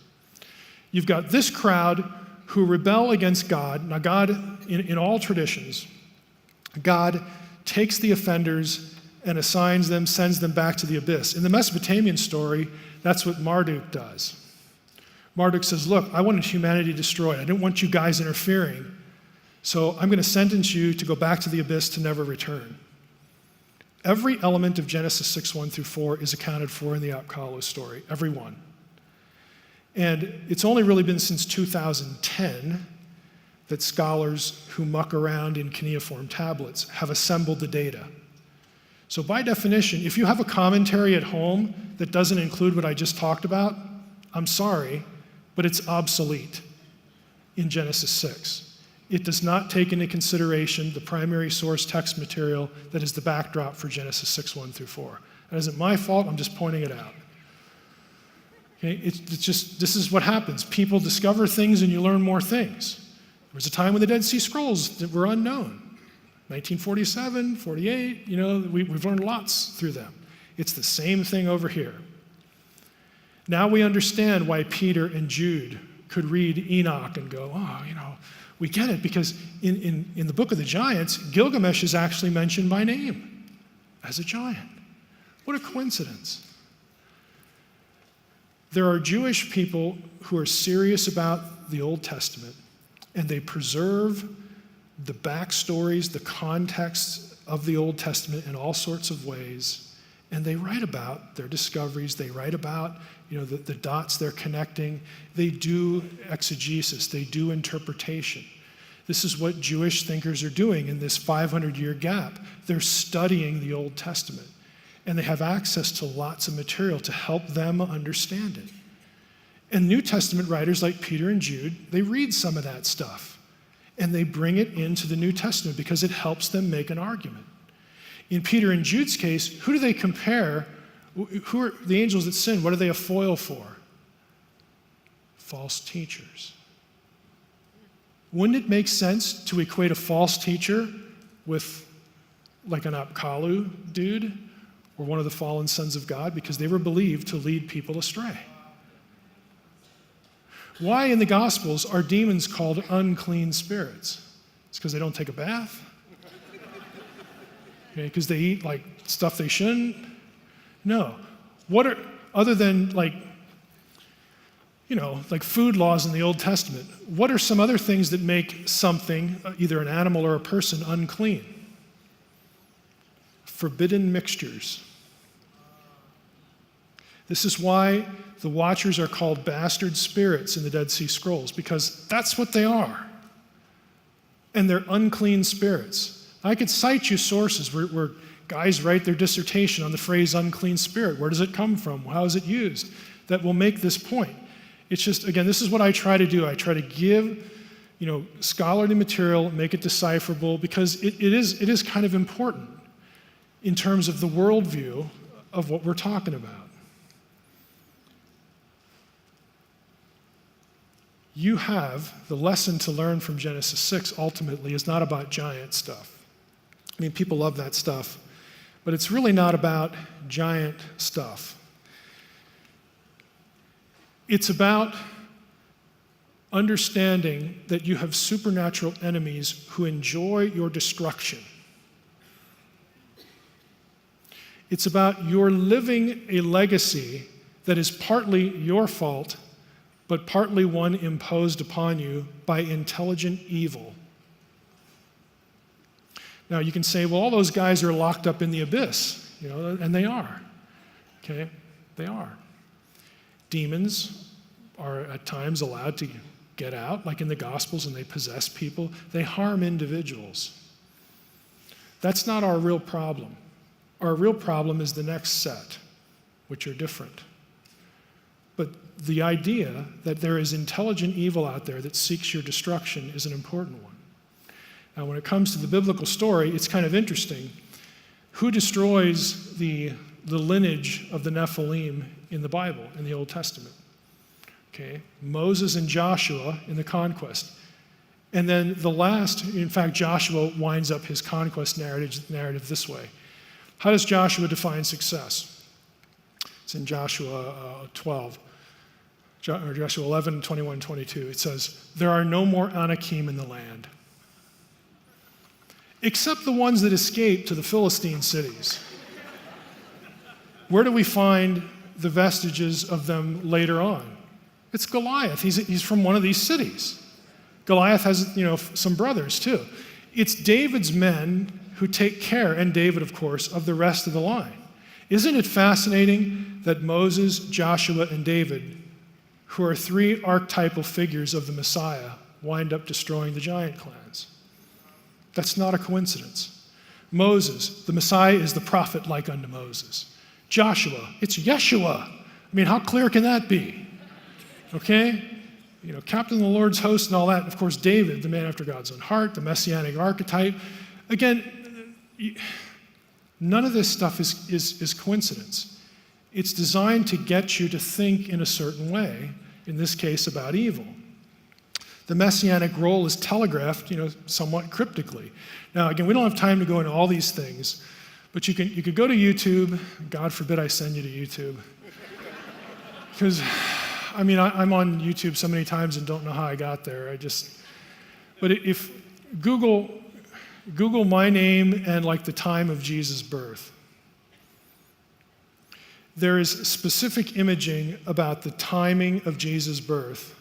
You've got this crowd who rebel against God. Now, God, in all traditions, God takes the offenders and assigns them, sends them back to the abyss. In the Mesopotamian story, that's what Marduk does. Marduk says, look, I wanted humanity destroyed. I didn't want you guys interfering, so I'm going to sentence you to go back to the abyss to never return. Every element of Genesis 6:1 through 4 is accounted for in the Apkallu story, every one. And it's only really been since 2010 that scholars who muck around in cuneiform tablets have assembled the data. So by definition, if you have a commentary at home that doesn't include what I just talked about, I'm sorry, but it's obsolete in Genesis 6. It does not take into consideration the primary source text material that is the backdrop for Genesis 6:1 through 4. That isn't my fault, I'm just pointing it out. Okay, it's just, this is what happens. People discover things and you learn more things. There was a time when the Dead Sea Scrolls that were unknown. 1947, 48, we've learned lots through them. It's the same thing over here. Now we understand why Peter and Jude could read Enoch and go, we get it, because in the book of the giants, Gilgamesh is actually mentioned by name as a giant. What a coincidence. There are Jewish people who are serious about the Old Testament and they preserve the backstories, the context of the Old Testament in all sorts of ways, and they write about their discoveries, they write about the dots they're connecting, they do exegesis, they do interpretation. This is what Jewish thinkers are doing in this 500-year gap. They're studying the Old Testament, and they have access to lots of material to help them understand it. And New Testament writers like Peter and Jude, they read some of that stuff, and they bring it into the New Testament because it helps them make an argument. In Peter and Jude's case, who do they compare? Who are the angels that sin? What are they a foil for? False teachers. Wouldn't it make sense to equate a false teacher with like an Apkallu dude or one of the fallen sons of God? Because they were believed to lead people astray. Why in the Gospels are demons called unclean spirits? It's because they don't take a bath? Okay, because they eat like stuff they shouldn't? No. What are, other than like food laws in the Old Testament, what are some other things that make something, either an animal or a person, unclean? Forbidden mixtures. This is why the Watchers are called bastard spirits in the Dead Sea Scrolls, because that's what they are. And they're unclean spirits. I could cite you sources where guys write their dissertation on the phrase unclean spirit. Where does it come from? How is it used? That will make this point. It's just, again, this is what I try to do. I try to give, scholarly material, make it decipherable, because it is kind of important in terms of the worldview of what we're talking about. You have the lesson to learn from Genesis 6 ultimately is not about giant stuff. I mean, people love that stuff, but it's really not about giant stuff. It's about understanding that you have supernatural enemies who enjoy your destruction. It's about your living a legacy that is partly your fault, but partly one imposed upon you by intelligent evil. Now, you can say, well, all those guys are locked up in the abyss, and they are. Okay? They are. Demons are at times allowed to get out, like in the Gospels, and they possess people. They harm individuals. That's not our real problem. Our real problem is the next set, which are different. But the idea that there is intelligent evil out there that seeks your destruction is an important one. Now, when it comes to the biblical story, it's kind of interesting. Who destroys the lineage of the Nephilim in the Bible, in the Old Testament? Okay, Moses and Joshua in the conquest. And then the last, in fact, Joshua winds up his conquest narrative this way. How does Joshua define success? It's in Joshua 12, or Joshua 11, 21, 22. It says, there are no more Anakim in the land, except the ones that escaped to the Philistine cities. Where do we find the vestiges of them later on? It's Goliath. He's from one of these cities. Goliath has, some brothers too. It's David's men who take care, and David, of course, of the rest of the line. Isn't it fascinating that Moses, Joshua, and David, who are three archetypal figures of the Messiah, wind up destroying the giant clans? That's not a coincidence. Moses, the Messiah is the prophet like unto Moses. Joshua, it's Yeshua. I mean, how clear can that be? Okay? Captain of the Lord's host and all that. Of course, David, the man after God's own heart, the messianic archetype. Again, none of this stuff is coincidence. It's designed to get you to think in a certain way, in this case about evil. The messianic role is telegraphed, somewhat cryptically. Now, again, we don't have time to go into all these things, but you could go to YouTube. God forbid I send you to YouTube. Because, I'm on YouTube so many times and don't know how I got there. But if Google my name and like the time of Jesus' birth, there is specific imaging about the timing of Jesus' birth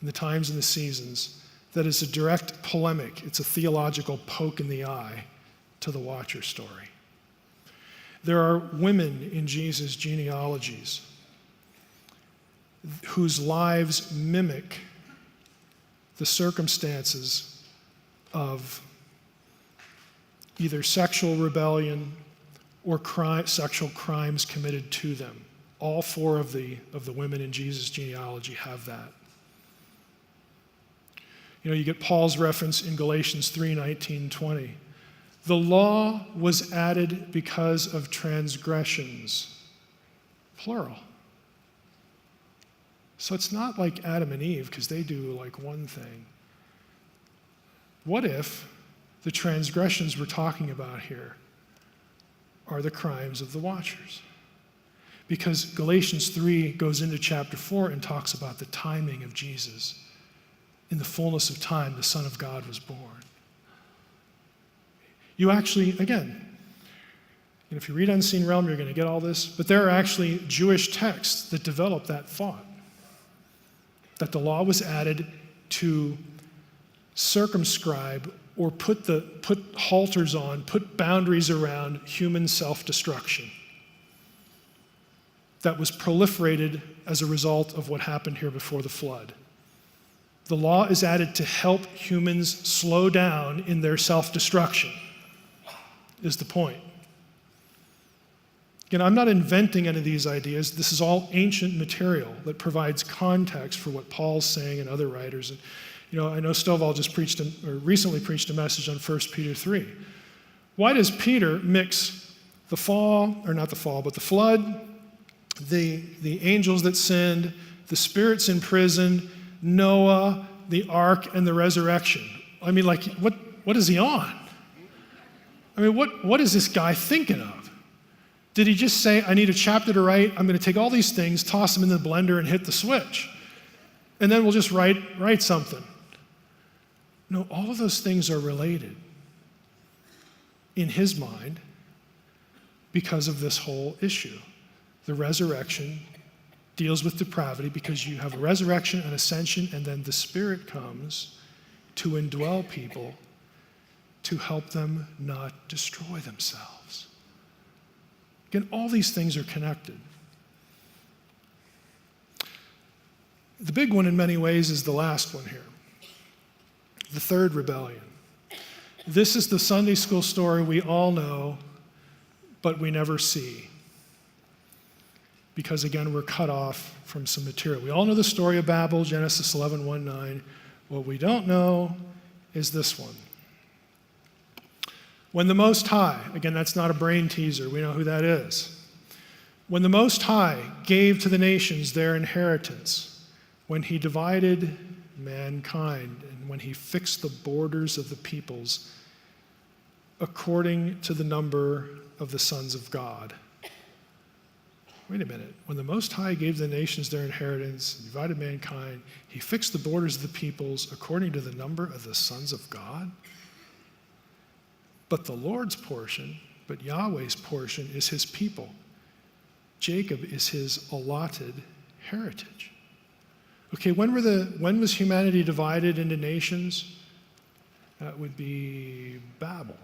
in the times and the seasons that is a direct polemic. It's a theological poke in the eye to the Watcher story. There are women in Jesus' genealogies whose lives mimic the circumstances of either sexual rebellion or sexual crimes committed to them. All four of the women in Jesus' genealogy have that. You know, you get Paul's reference in Galatians 3:19-20. The law was added because of transgressions, plural. So it's not like Adam and Eve, because they do like one thing. What if the transgressions we're talking about here are the crimes of the Watchers? Because Galatians 3 goes into chapter 4 and talks about the timing of Jesus. In the fullness of time, the Son of God was born. You actually, again, if you read Unseen Realm, you're going to get all this, but there are actually Jewish texts that develop that thought, that the law was added to circumscribe or put halters on, put boundaries around human self-destruction that was proliferated as a result of what happened here before the flood. The law is added to help humans slow down in their self-destruction, is the point. Again, I'm not inventing any of these ideas. This is all ancient material that provides context for what Paul's saying and other writers. And, you know, I know Stovall just recently preached a message on 1 Peter 3. Why does Peter mix the flood, the angels that sinned, the spirits in prison, Noah, the ark, and the resurrection? I mean, like, what is he on? I mean, what is this guy thinking of? Did he just say, I need a chapter to write, I'm going to take all these things, toss them in the blender, and hit the switch, and then we'll just write something? No, all of those things are related in his mind because of this whole issue. The resurrection deals with depravity because you have a resurrection, an ascension, and then the Spirit comes to indwell people to help them not destroy themselves. Again, all these things are connected. The big one in many ways is the last one here, the third rebellion. This is the Sunday school story we all know, but we never see. Because again, we're cut off from some material. We all know the story of Babel, Genesis 11:1-9. What we don't know is this one. When the Most High, again, that's not a brain teaser, we know who that is. When the Most High gave to the nations their inheritance, when he divided mankind, and when he fixed the borders of the peoples according to the number of the sons of God. Wait a minute. When the Most High gave the nations their inheritance, divided mankind, he fixed the borders of the peoples according to the number of the sons of God? But the Lord's portion, but Yahweh's portion is his people. Jacob is his allotted heritage. Okay, when was humanity divided into nations? That would be Babel.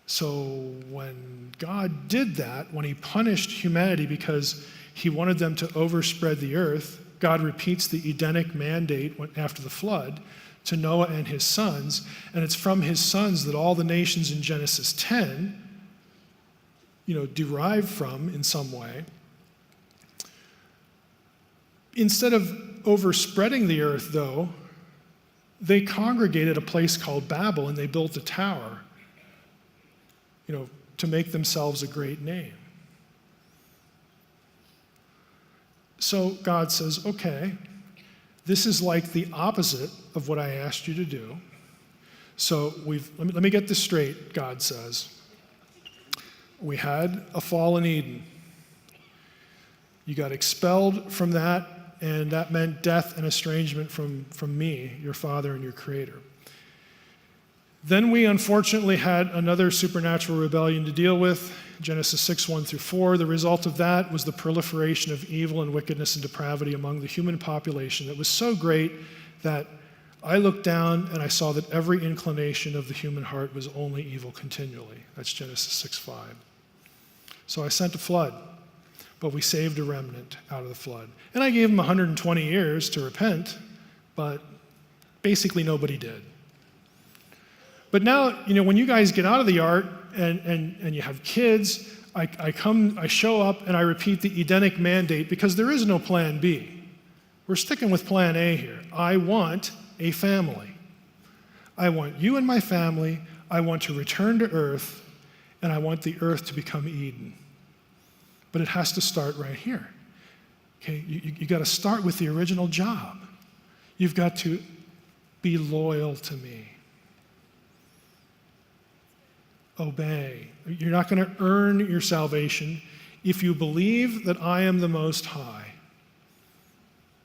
So when God did that, when he punished humanity because he wanted them to overspread the earth, God repeats the Edenic mandate after the flood to Noah and his sons, and it's from his sons that all the nations in Genesis 10, derive from in some way. Instead of overspreading the earth, though, they congregated a place called Babel, and they built a tower, to make themselves a great name. So God says, okay, this is like the opposite of what I asked you to do. So let me get this straight, God says. We had a fall in Eden. You got expelled from that, and that meant death and estrangement from me, your Father and your Creator. Then we unfortunately had another supernatural rebellion to deal with, Genesis 6, 1 through 4. The result of that was the proliferation of evil and wickedness and depravity among the human population that was so great that I looked down and I saw that every inclination of the human heart was only evil continually. That's Genesis 6, 5. So I sent a flood, but we saved a remnant out of the flood. And I gave them 120 years to repent, but basically nobody did. But now, when you guys get out of the ark and you have kids, I show up and I repeat the Edenic mandate because there is no plan B. We're sticking with plan A here. I want a family. I want you and my family. I want to return to earth, and I want the earth to become Eden. But it has to start right here. Okay, you got to start with the original job. You've got to be loyal to me. Obey. You're not going to earn your salvation. If you believe that I am the Most High,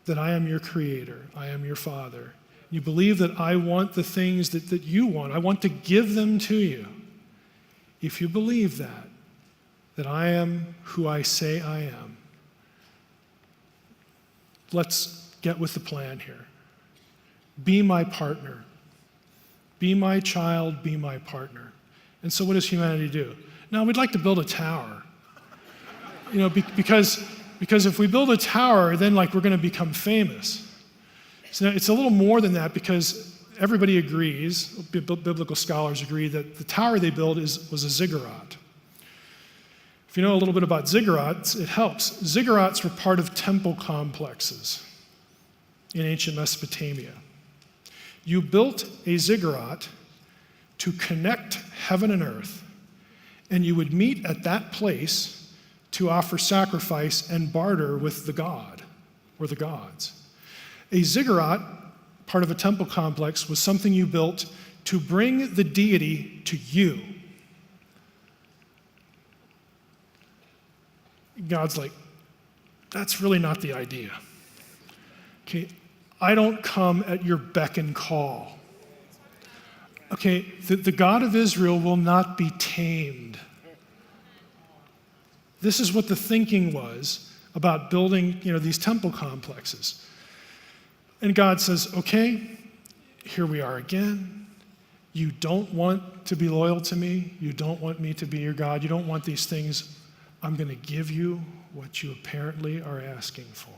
that I am your Creator, I am your Father, you believe that I want the things that you want, I want to give them to you. If you believe that I am who I say I am, let's get with the plan here. Be my partner. Be my child, be my partner. And so what does humanity do? Now, we'd like to build a tower. Because if we build a tower, then we're going to become famous. So it's a little more than that because everybody agrees, biblical scholars agree, that the tower they built was a ziggurat. If you know a little bit about ziggurats, it helps. Ziggurats were part of temple complexes in ancient Mesopotamia. You built a ziggurat to connect heaven and earth, and you would meet at that place to offer sacrifice and barter with the god or the gods. A ziggurat, part of a temple complex, was something you built to bring the deity to you. God's like, that's really not the idea. Okay, I don't come at your beck and call. Okay, the God of Israel will not be tamed. This is what the thinking was about building, these temple complexes. And God says, okay, here we are again. You don't want to be loyal to me. You don't want me to be your God. You don't want these things. I'm going to give you what you apparently are asking for.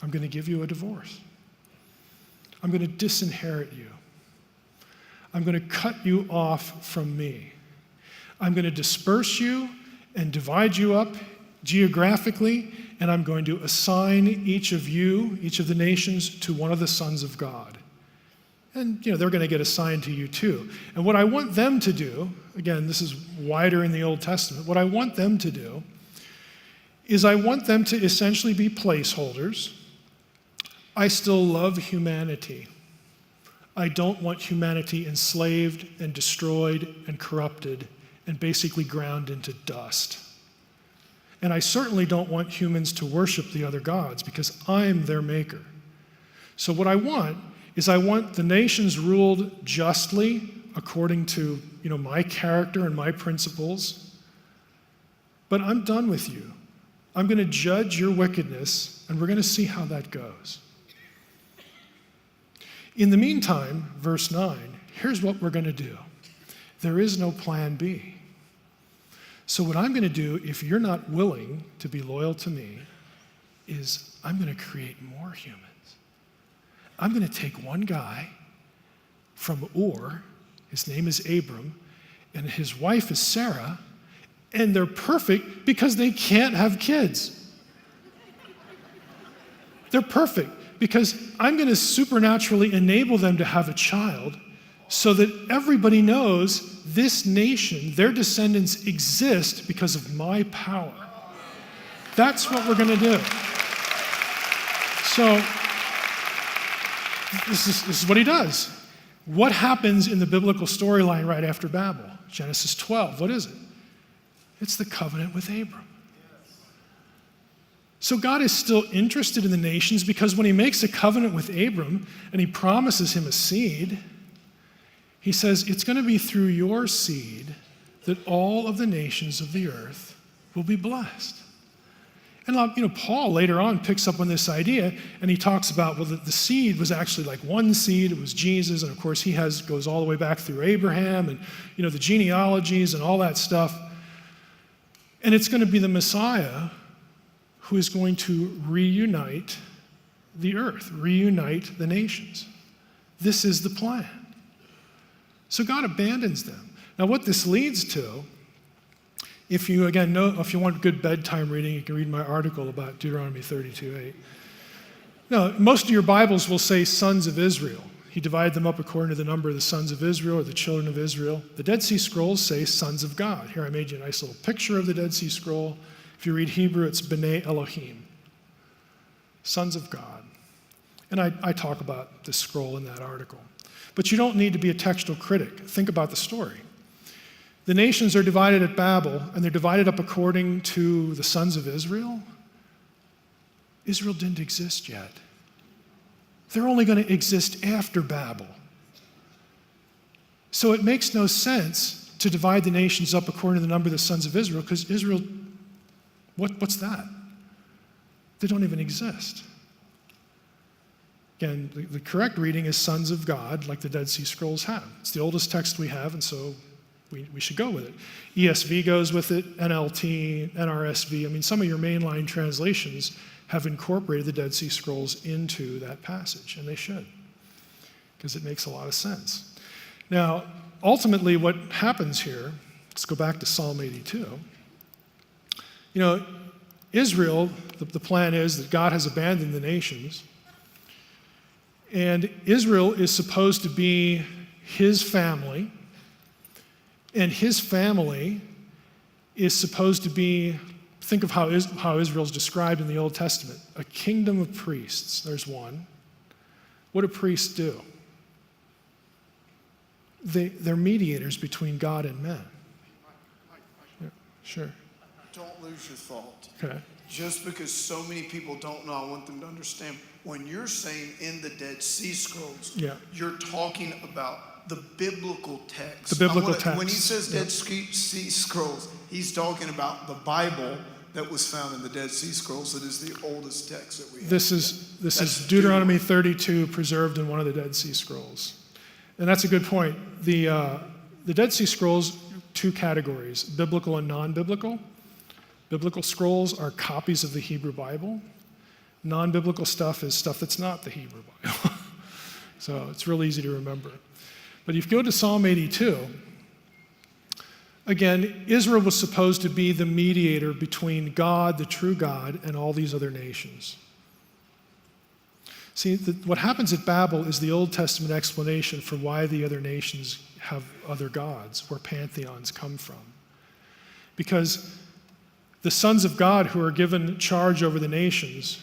I'm going to give you a divorce. I'm going to disinherit you. I'm going to cut you off from me. I'm going to disperse you and divide you up geographically, and I'm going to assign each of you, each of the nations, to one of the sons of God. And, they're going to get assigned to you too. And what I want them to do, again, this is wider in the Old Testament, what I want them to do is I want them to essentially be placeholders. I still love humanity. I don't want humanity enslaved and destroyed and corrupted and basically ground into dust. And I certainly don't want humans to worship the other gods because I'm their maker. So what I want is I want the nations ruled justly according to, my character and my principles. But I'm done with you. I'm going to judge your wickedness, and we're going to see how that goes. In the meantime, verse 9, here's what we're going to do. There is no plan B. So what I'm going to do, if you're not willing to be loyal to me, is I'm going to create more humans. I'm going to take one guy from Ur, his name is Abram, and his wife is Sarah, and they're perfect because they can't have kids. They're perfect because I'm going to supernaturally enable them to have a child so that everybody knows this nation, their descendants exist because of my power. That's what we're going to do. So, this is what he does. What happens in the biblical storyline right after Babel? Genesis 12, what is it? It's the covenant with Abram. So God is still interested in the nations because when he makes a covenant with Abram and he promises him a seed, He says, it's going to be through your seed that all of the nations of the earth will be blessed. And Paul later on picks up on this idea, and he talks about, well, the seed was actually like one seed. It was Jesus, and of course he goes all the way back through Abraham, and the genealogies and all that stuff. And it's going to be the Messiah who is going to reunite the earth, reunite the nations. This is the plan. So God abandons them. Now, what this leads to, if you want good bedtime reading, you can read my article about Deuteronomy 32:8. Now, most of your Bibles will say sons of Israel. He divided them up according to the number of the sons of Israel, or the children of Israel. The Dead Sea Scrolls say sons of God. Here I made you a nice little picture of the Dead Sea Scroll. If you read Hebrew, it's B'nai Elohim, sons of God. And I talk about this scroll in that article. But you don't need to be a textual critic. Think about the story. The nations are divided at Babel, and they're divided up according to the sons of Israel. Israel didn't exist yet. They're only going to exist after Babel. So it makes no sense to divide the nations up according to the number of the sons of Israel, because Israel, what's that? They don't even exist. Again, the correct reading is sons of God, like the Dead Sea Scrolls have. It's the oldest text we have, and so we should go with it. ESV goes with it, NLT, NRSV. Some of your mainline translations have incorporated the Dead Sea Scrolls into that passage, and they should, because it makes a lot of sense. Now, ultimately, what happens here, let's go back to Psalm 82. Israel, the plan is that God has abandoned the nations, and Israel is supposed to be his family, and his family is supposed to be, think of how Israel's described in the Old Testament, a kingdom of priests. There's one. What do priests do? They're mediators between God and men. Yeah, sure. Don't lose your thought. Okay. Just because so many people don't know, I want them to understand, when you're saying in the Dead Sea Scrolls, you're talking about the biblical text. The biblical text. When he says Dead Sea Scrolls, he's talking about the Bible that was found in the Dead Sea Scrolls. That is the oldest text that we have. This is Deuteronomy 32, preserved in one of the Dead Sea Scrolls. And that's a good point. The Dead Sea Scrolls, two categories, biblical and non-biblical. Biblical scrolls are copies of the Hebrew Bible. Non-biblical stuff is stuff that's not the Hebrew Bible. So it's real easy to remember. But if you go to Psalm 82, again, Israel was supposed to be the mediator between God, the true God, and all these other nations. See, what happens at Babel is the Old Testament explanation for why the other nations have other gods, where pantheons come from. Because the sons of God who are given charge over the nations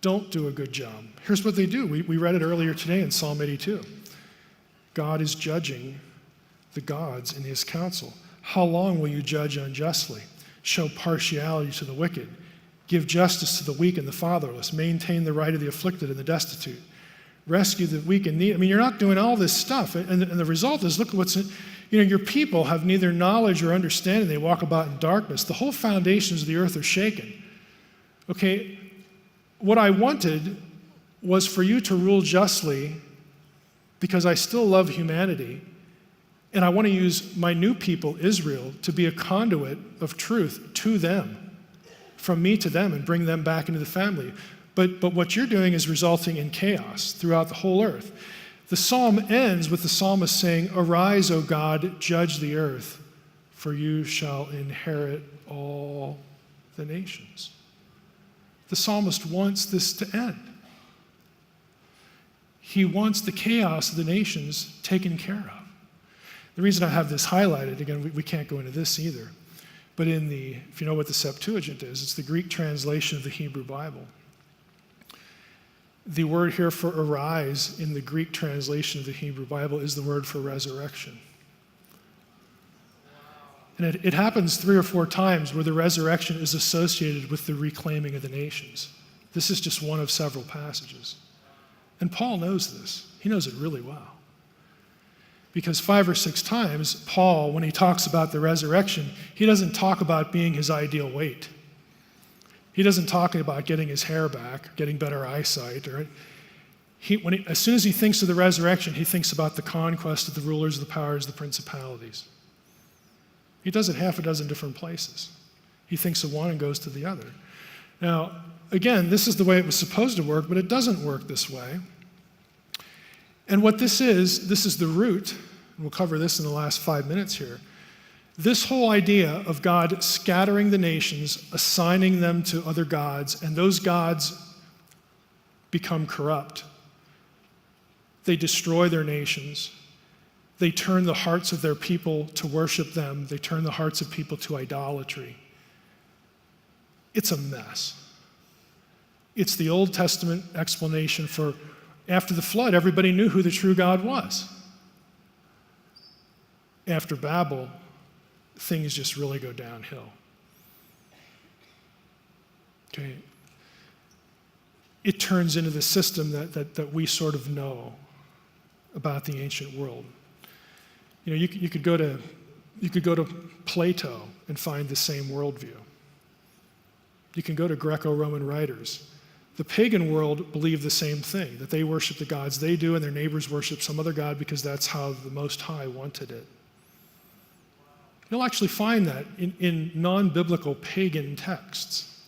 don't do a good job. Here's what they do. We read it earlier today in Psalm 82. God is judging the gods in his council. How long will you judge unjustly? Show partiality to the wicked. Give justice to the weak and the fatherless. Maintain the right of the afflicted and the destitute. Rescue the weak and needy. You're not doing all this stuff. And the result is, look at what's in, your people have neither knowledge or understanding. They walk about in darkness. The whole foundations of the earth are shaken. Okay, what I wanted was for you to rule justly, because I still love humanity, and I want to use my new people, Israel, to be a conduit of truth to them, from me to them, and bring them back into the family. But what you're doing is resulting in chaos throughout the whole earth. The psalm ends with the psalmist saying, "Arise, O God, judge the earth, for you shall inherit all the nations." The psalmist wants this to end. He wants the chaos of the nations taken care of. The reason I have this highlighted, again, we can't go into this either, but if you know what the Septuagint is, it's the Greek translation of the Hebrew Bible. The word here for arise in the Greek translation of the Hebrew Bible is the word for resurrection. And it happens 3 or 4 times where the resurrection is associated with the reclaiming of the nations. This is just one of several passages. And Paul knows this. He knows it really well. Because 5 or 6 times, Paul, when he talks about the resurrection, he doesn't talk about being his ideal weight. He doesn't talk about getting his hair back, getting better eyesight. As soon as he thinks of the resurrection, he thinks about the conquest of the rulers, the powers, the principalities. He does it half a dozen different places. He thinks of one and goes to the other. Now, again, this is the way it was supposed to work, but it doesn't work this way. And what this is the root, and we'll cover this in the last 5 minutes here. This whole idea of God scattering the nations, assigning them to other gods, and those gods become corrupt. They destroy their nations. They turn the hearts of their people to worship them. They turn the hearts of people to idolatry. It's a mess. It's the Old Testament explanation for after the flood, everybody knew who the true God was. After Babel, things just really go downhill. Okay. It turns into the system that we sort of know about the ancient world. You know, you could go to Plato and find the same worldview. You can go to Greco-Roman writers. The pagan world believed the same thing, that they worship the gods they do and their neighbors worship some other god because that's how the Most High wanted it. You'll actually find that in non-biblical pagan texts.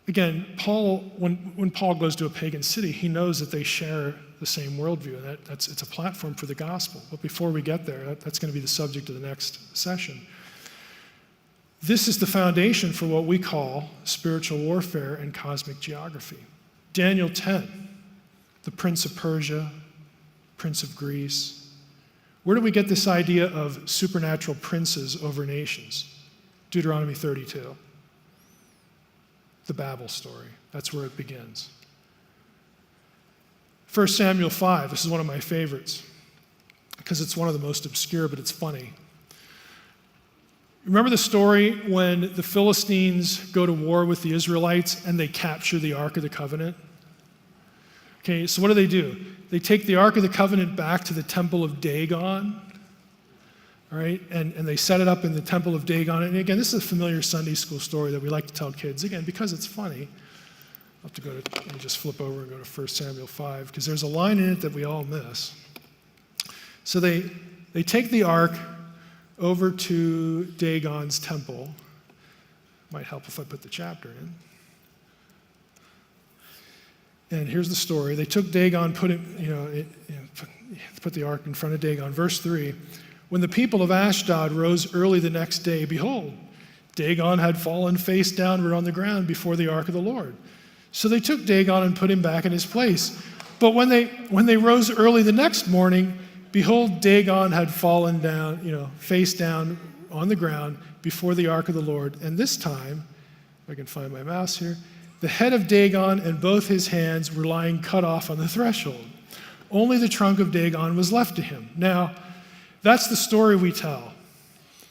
Again, when Paul goes to a pagan city, he knows that they share the same worldview, and it's a platform for the gospel. But before we get there, that's going to be the subject of the next session. This is the foundation for what we call spiritual warfare and cosmic geography. Daniel 10, the Prince of Persia, Prince of Greece. Where do we get this idea of supernatural princes over nations? Deuteronomy 32. The Babel story. That's where it begins. 1 Samuel 5, this is one of my favorites because it's one of the most obscure, but it's funny. Remember the story when the Philistines go to war with the Israelites and they capture the Ark of the Covenant? Okay, so what do? They take the Ark of the Covenant back to the temple of Dagon, all right, and they set it up in the temple of Dagon. And again, this is a familiar Sunday school story that we like to tell kids, again, because it's funny. I'll have to let me just flip over and go to 1 Samuel 5, because there's a line in it that we all miss. So they take the Ark over to Dagon's temple. Might help if I put the chapter in. And here's the story. They took Dagon, put the ark in front of Dagon. Verse 3, when the people of Ashdod rose early the next day, behold, Dagon had fallen face downward on the ground before the ark of the Lord. So they took Dagon and put him back in his place. But when they rose early the next morning, behold, Dagon had fallen down, face down on the ground before the ark of the Lord. And this time, if I can find my mouse here, the head of Dagon and both his hands were lying cut off on the threshold. Only the trunk of Dagon was left to him. Now, that's the story we tell.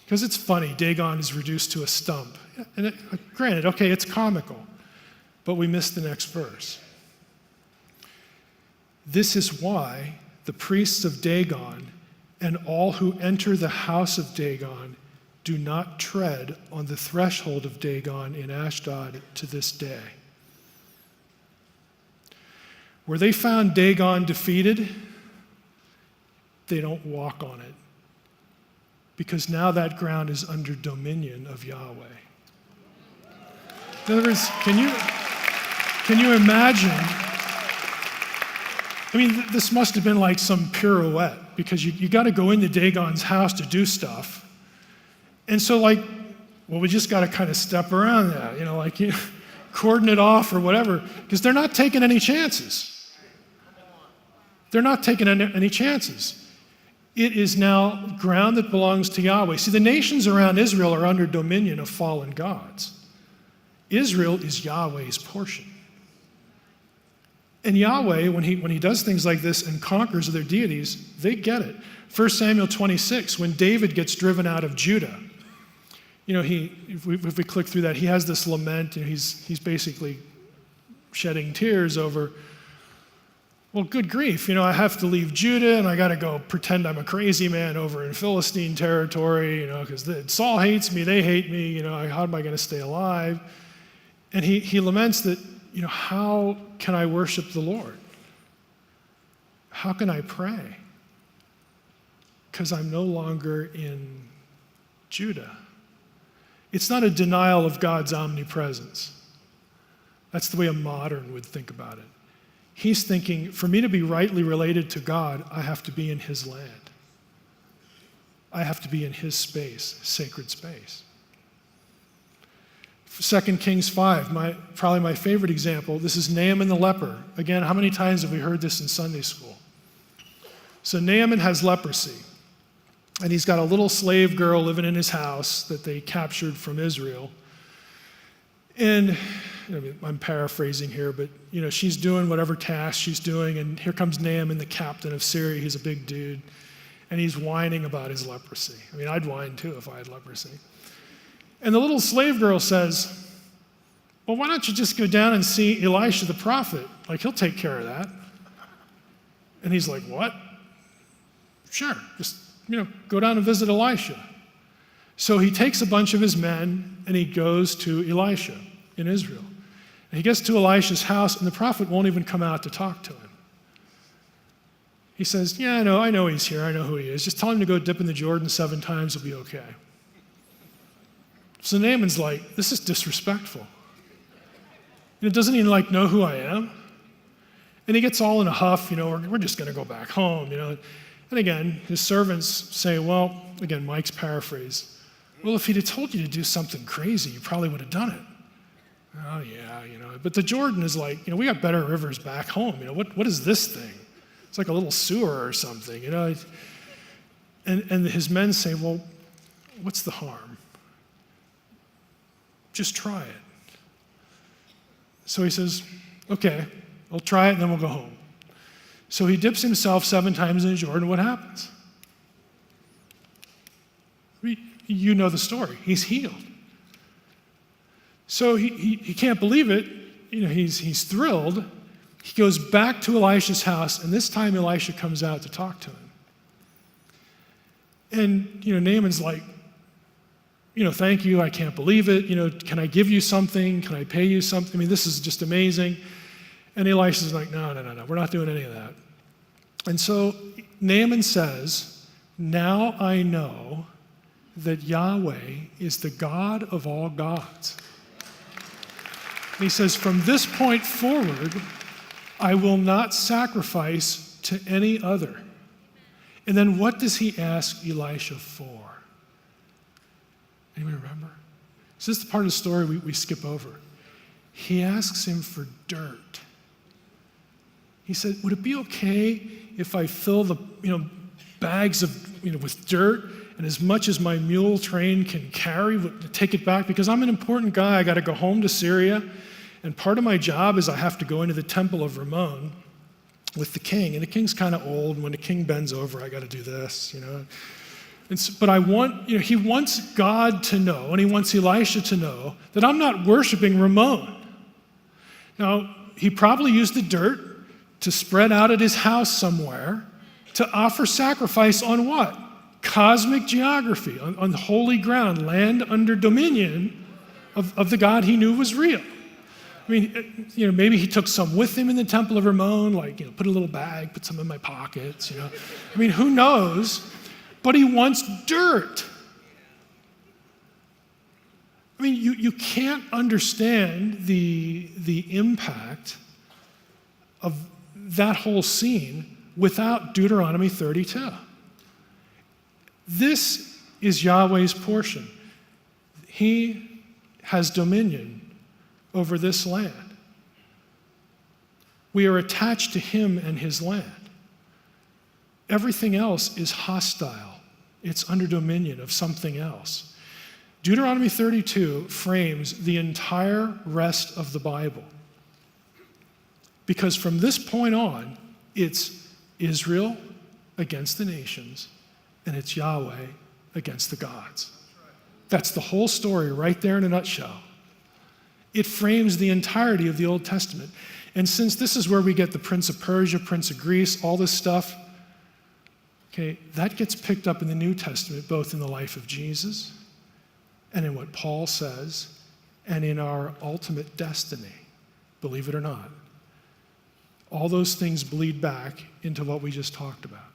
Because it's funny, Dagon is reduced to a stump. And granted, okay, it's comical. But we miss the next verse. This is why the priests of Dagon and all who enter the house of Dagon do not tread on the threshold of Dagon in Ashdod to this day. Where they found Dagon defeated, they don't walk on it, because now that ground is under dominion of Yahweh. In other words, can you imagine? I mean, this must have been like some pirouette, because you got to go into Dagon's house to do stuff. And so we just got to kind of step around that, cordon it off or whatever, because they're not taking any chances. They're not taking any chances. It is now ground that belongs to Yahweh. See, the nations around Israel are under dominion of fallen gods. Israel is Yahweh's portion. And Yahweh, when he does things like this and conquers their deities, they get it. 1 Samuel 26, when David gets driven out of Judah, if we click through that, he has this lament, and he's basically shedding tears over well, good grief, I have to leave Judah and I got to go pretend I'm a crazy man over in Philistine territory, because Saul hates me, they hate me, how am I going to stay alive? And he laments that, how can I worship the Lord? How can I pray? Because I'm no longer in Judah. It's not a denial of God's omnipresence. That's the way a modern would think about it. He's thinking, for me to be rightly related to God, I have to be in his land. I have to be in his space, sacred space. 2 Kings 5, probably my favorite example. This is Naaman the leper. Again, how many times have we heard this in Sunday school? So Naaman has leprosy, and he's got a little slave girl living in his house that they captured from Israel. And I'm paraphrasing here, but she's doing whatever task she's doing, and here comes Naaman, the captain of Syria. He's a big dude, and he's whining about his leprosy. I'd whine too if I had leprosy. And the little slave girl says, well, why don't you just go down and see Elisha the prophet? He'll take care of that. And he's like, what? Sure, just, go down and visit Elisha. So he takes a bunch of his men and he goes to Elisha in Israel. And he gets to Elisha's house and the prophet won't even come out to talk to him. He says, yeah, I know he's here, I know who he is. Just tell him to go dip in the Jordan 7 times, he'll be okay. So Naaman's like, this is disrespectful. Doesn't he know who I am? And he gets all in a huff, we're just going to go back home, And again, his servants say, well, again, Mike's paraphrase, well, if he'd have told you to do something crazy, you probably would have done it. Oh, yeah, But the Jordan is like, we got better rivers back home. What is this thing? It's like a little sewer or something, And his men say, well, what's the harm? Just try it. So he says, okay, I'll try it and then we'll go home. So he dips himself 7 times in the Jordan. What happens? You know the story. He's healed. So he can't believe it. He's thrilled. He goes back to Elisha's house, and this time Elisha comes out to talk to him. And Naaman's like, thank you, I can't believe it. Can I give you something? Can I pay you something? This is just amazing. And Elisha's like, no, we're not doing any of that. And so Naaman says, now I know that Yahweh is the God of all gods. And he says, from this point forward, I will not sacrifice to any other. And then what does he ask Elisha for? Anyone remember? So this is the part of the story we skip over. He asks him for dirt. He said, would it be okay if I fill the bags of with dirt and as much as my mule train can carry, take it back? Because I'm an important guy. I got to go home to Syria. And part of my job is I have to go into the temple of Ramon with the king. And the king's kind of old. And when the king bends over, I got to do this, But I want, he wants God to know, and he wants Elisha to know that I'm not worshiping Ramon. Now, he probably used the dirt to spread out at his house somewhere to offer sacrifice on what? Cosmic geography, on holy ground, land under dominion of the God he knew was real. Maybe he took some with him in the temple of Ramon, put a little bag, put some in my pockets, who knows? But he wants dirt. You can't understand the impact of that whole scene without Deuteronomy 32. This is Yahweh's portion. He has dominion over this land. We are attached to him and his land. Everything else is hostile. It's under dominion of something else. Deuteronomy 32 frames the entire rest of the Bible. Because from this point on, it's Israel against the nations, and it's Yahweh against the gods. That's the whole story right there in a nutshell. It frames the entirety of the Old Testament. And since this is where we get the Prince of Persia, Prince of Greece, all this stuff, okay, that gets picked up in the New Testament, both in the life of Jesus and in what Paul says and in our ultimate destiny, believe it or not. All those things bleed back into what we just talked about.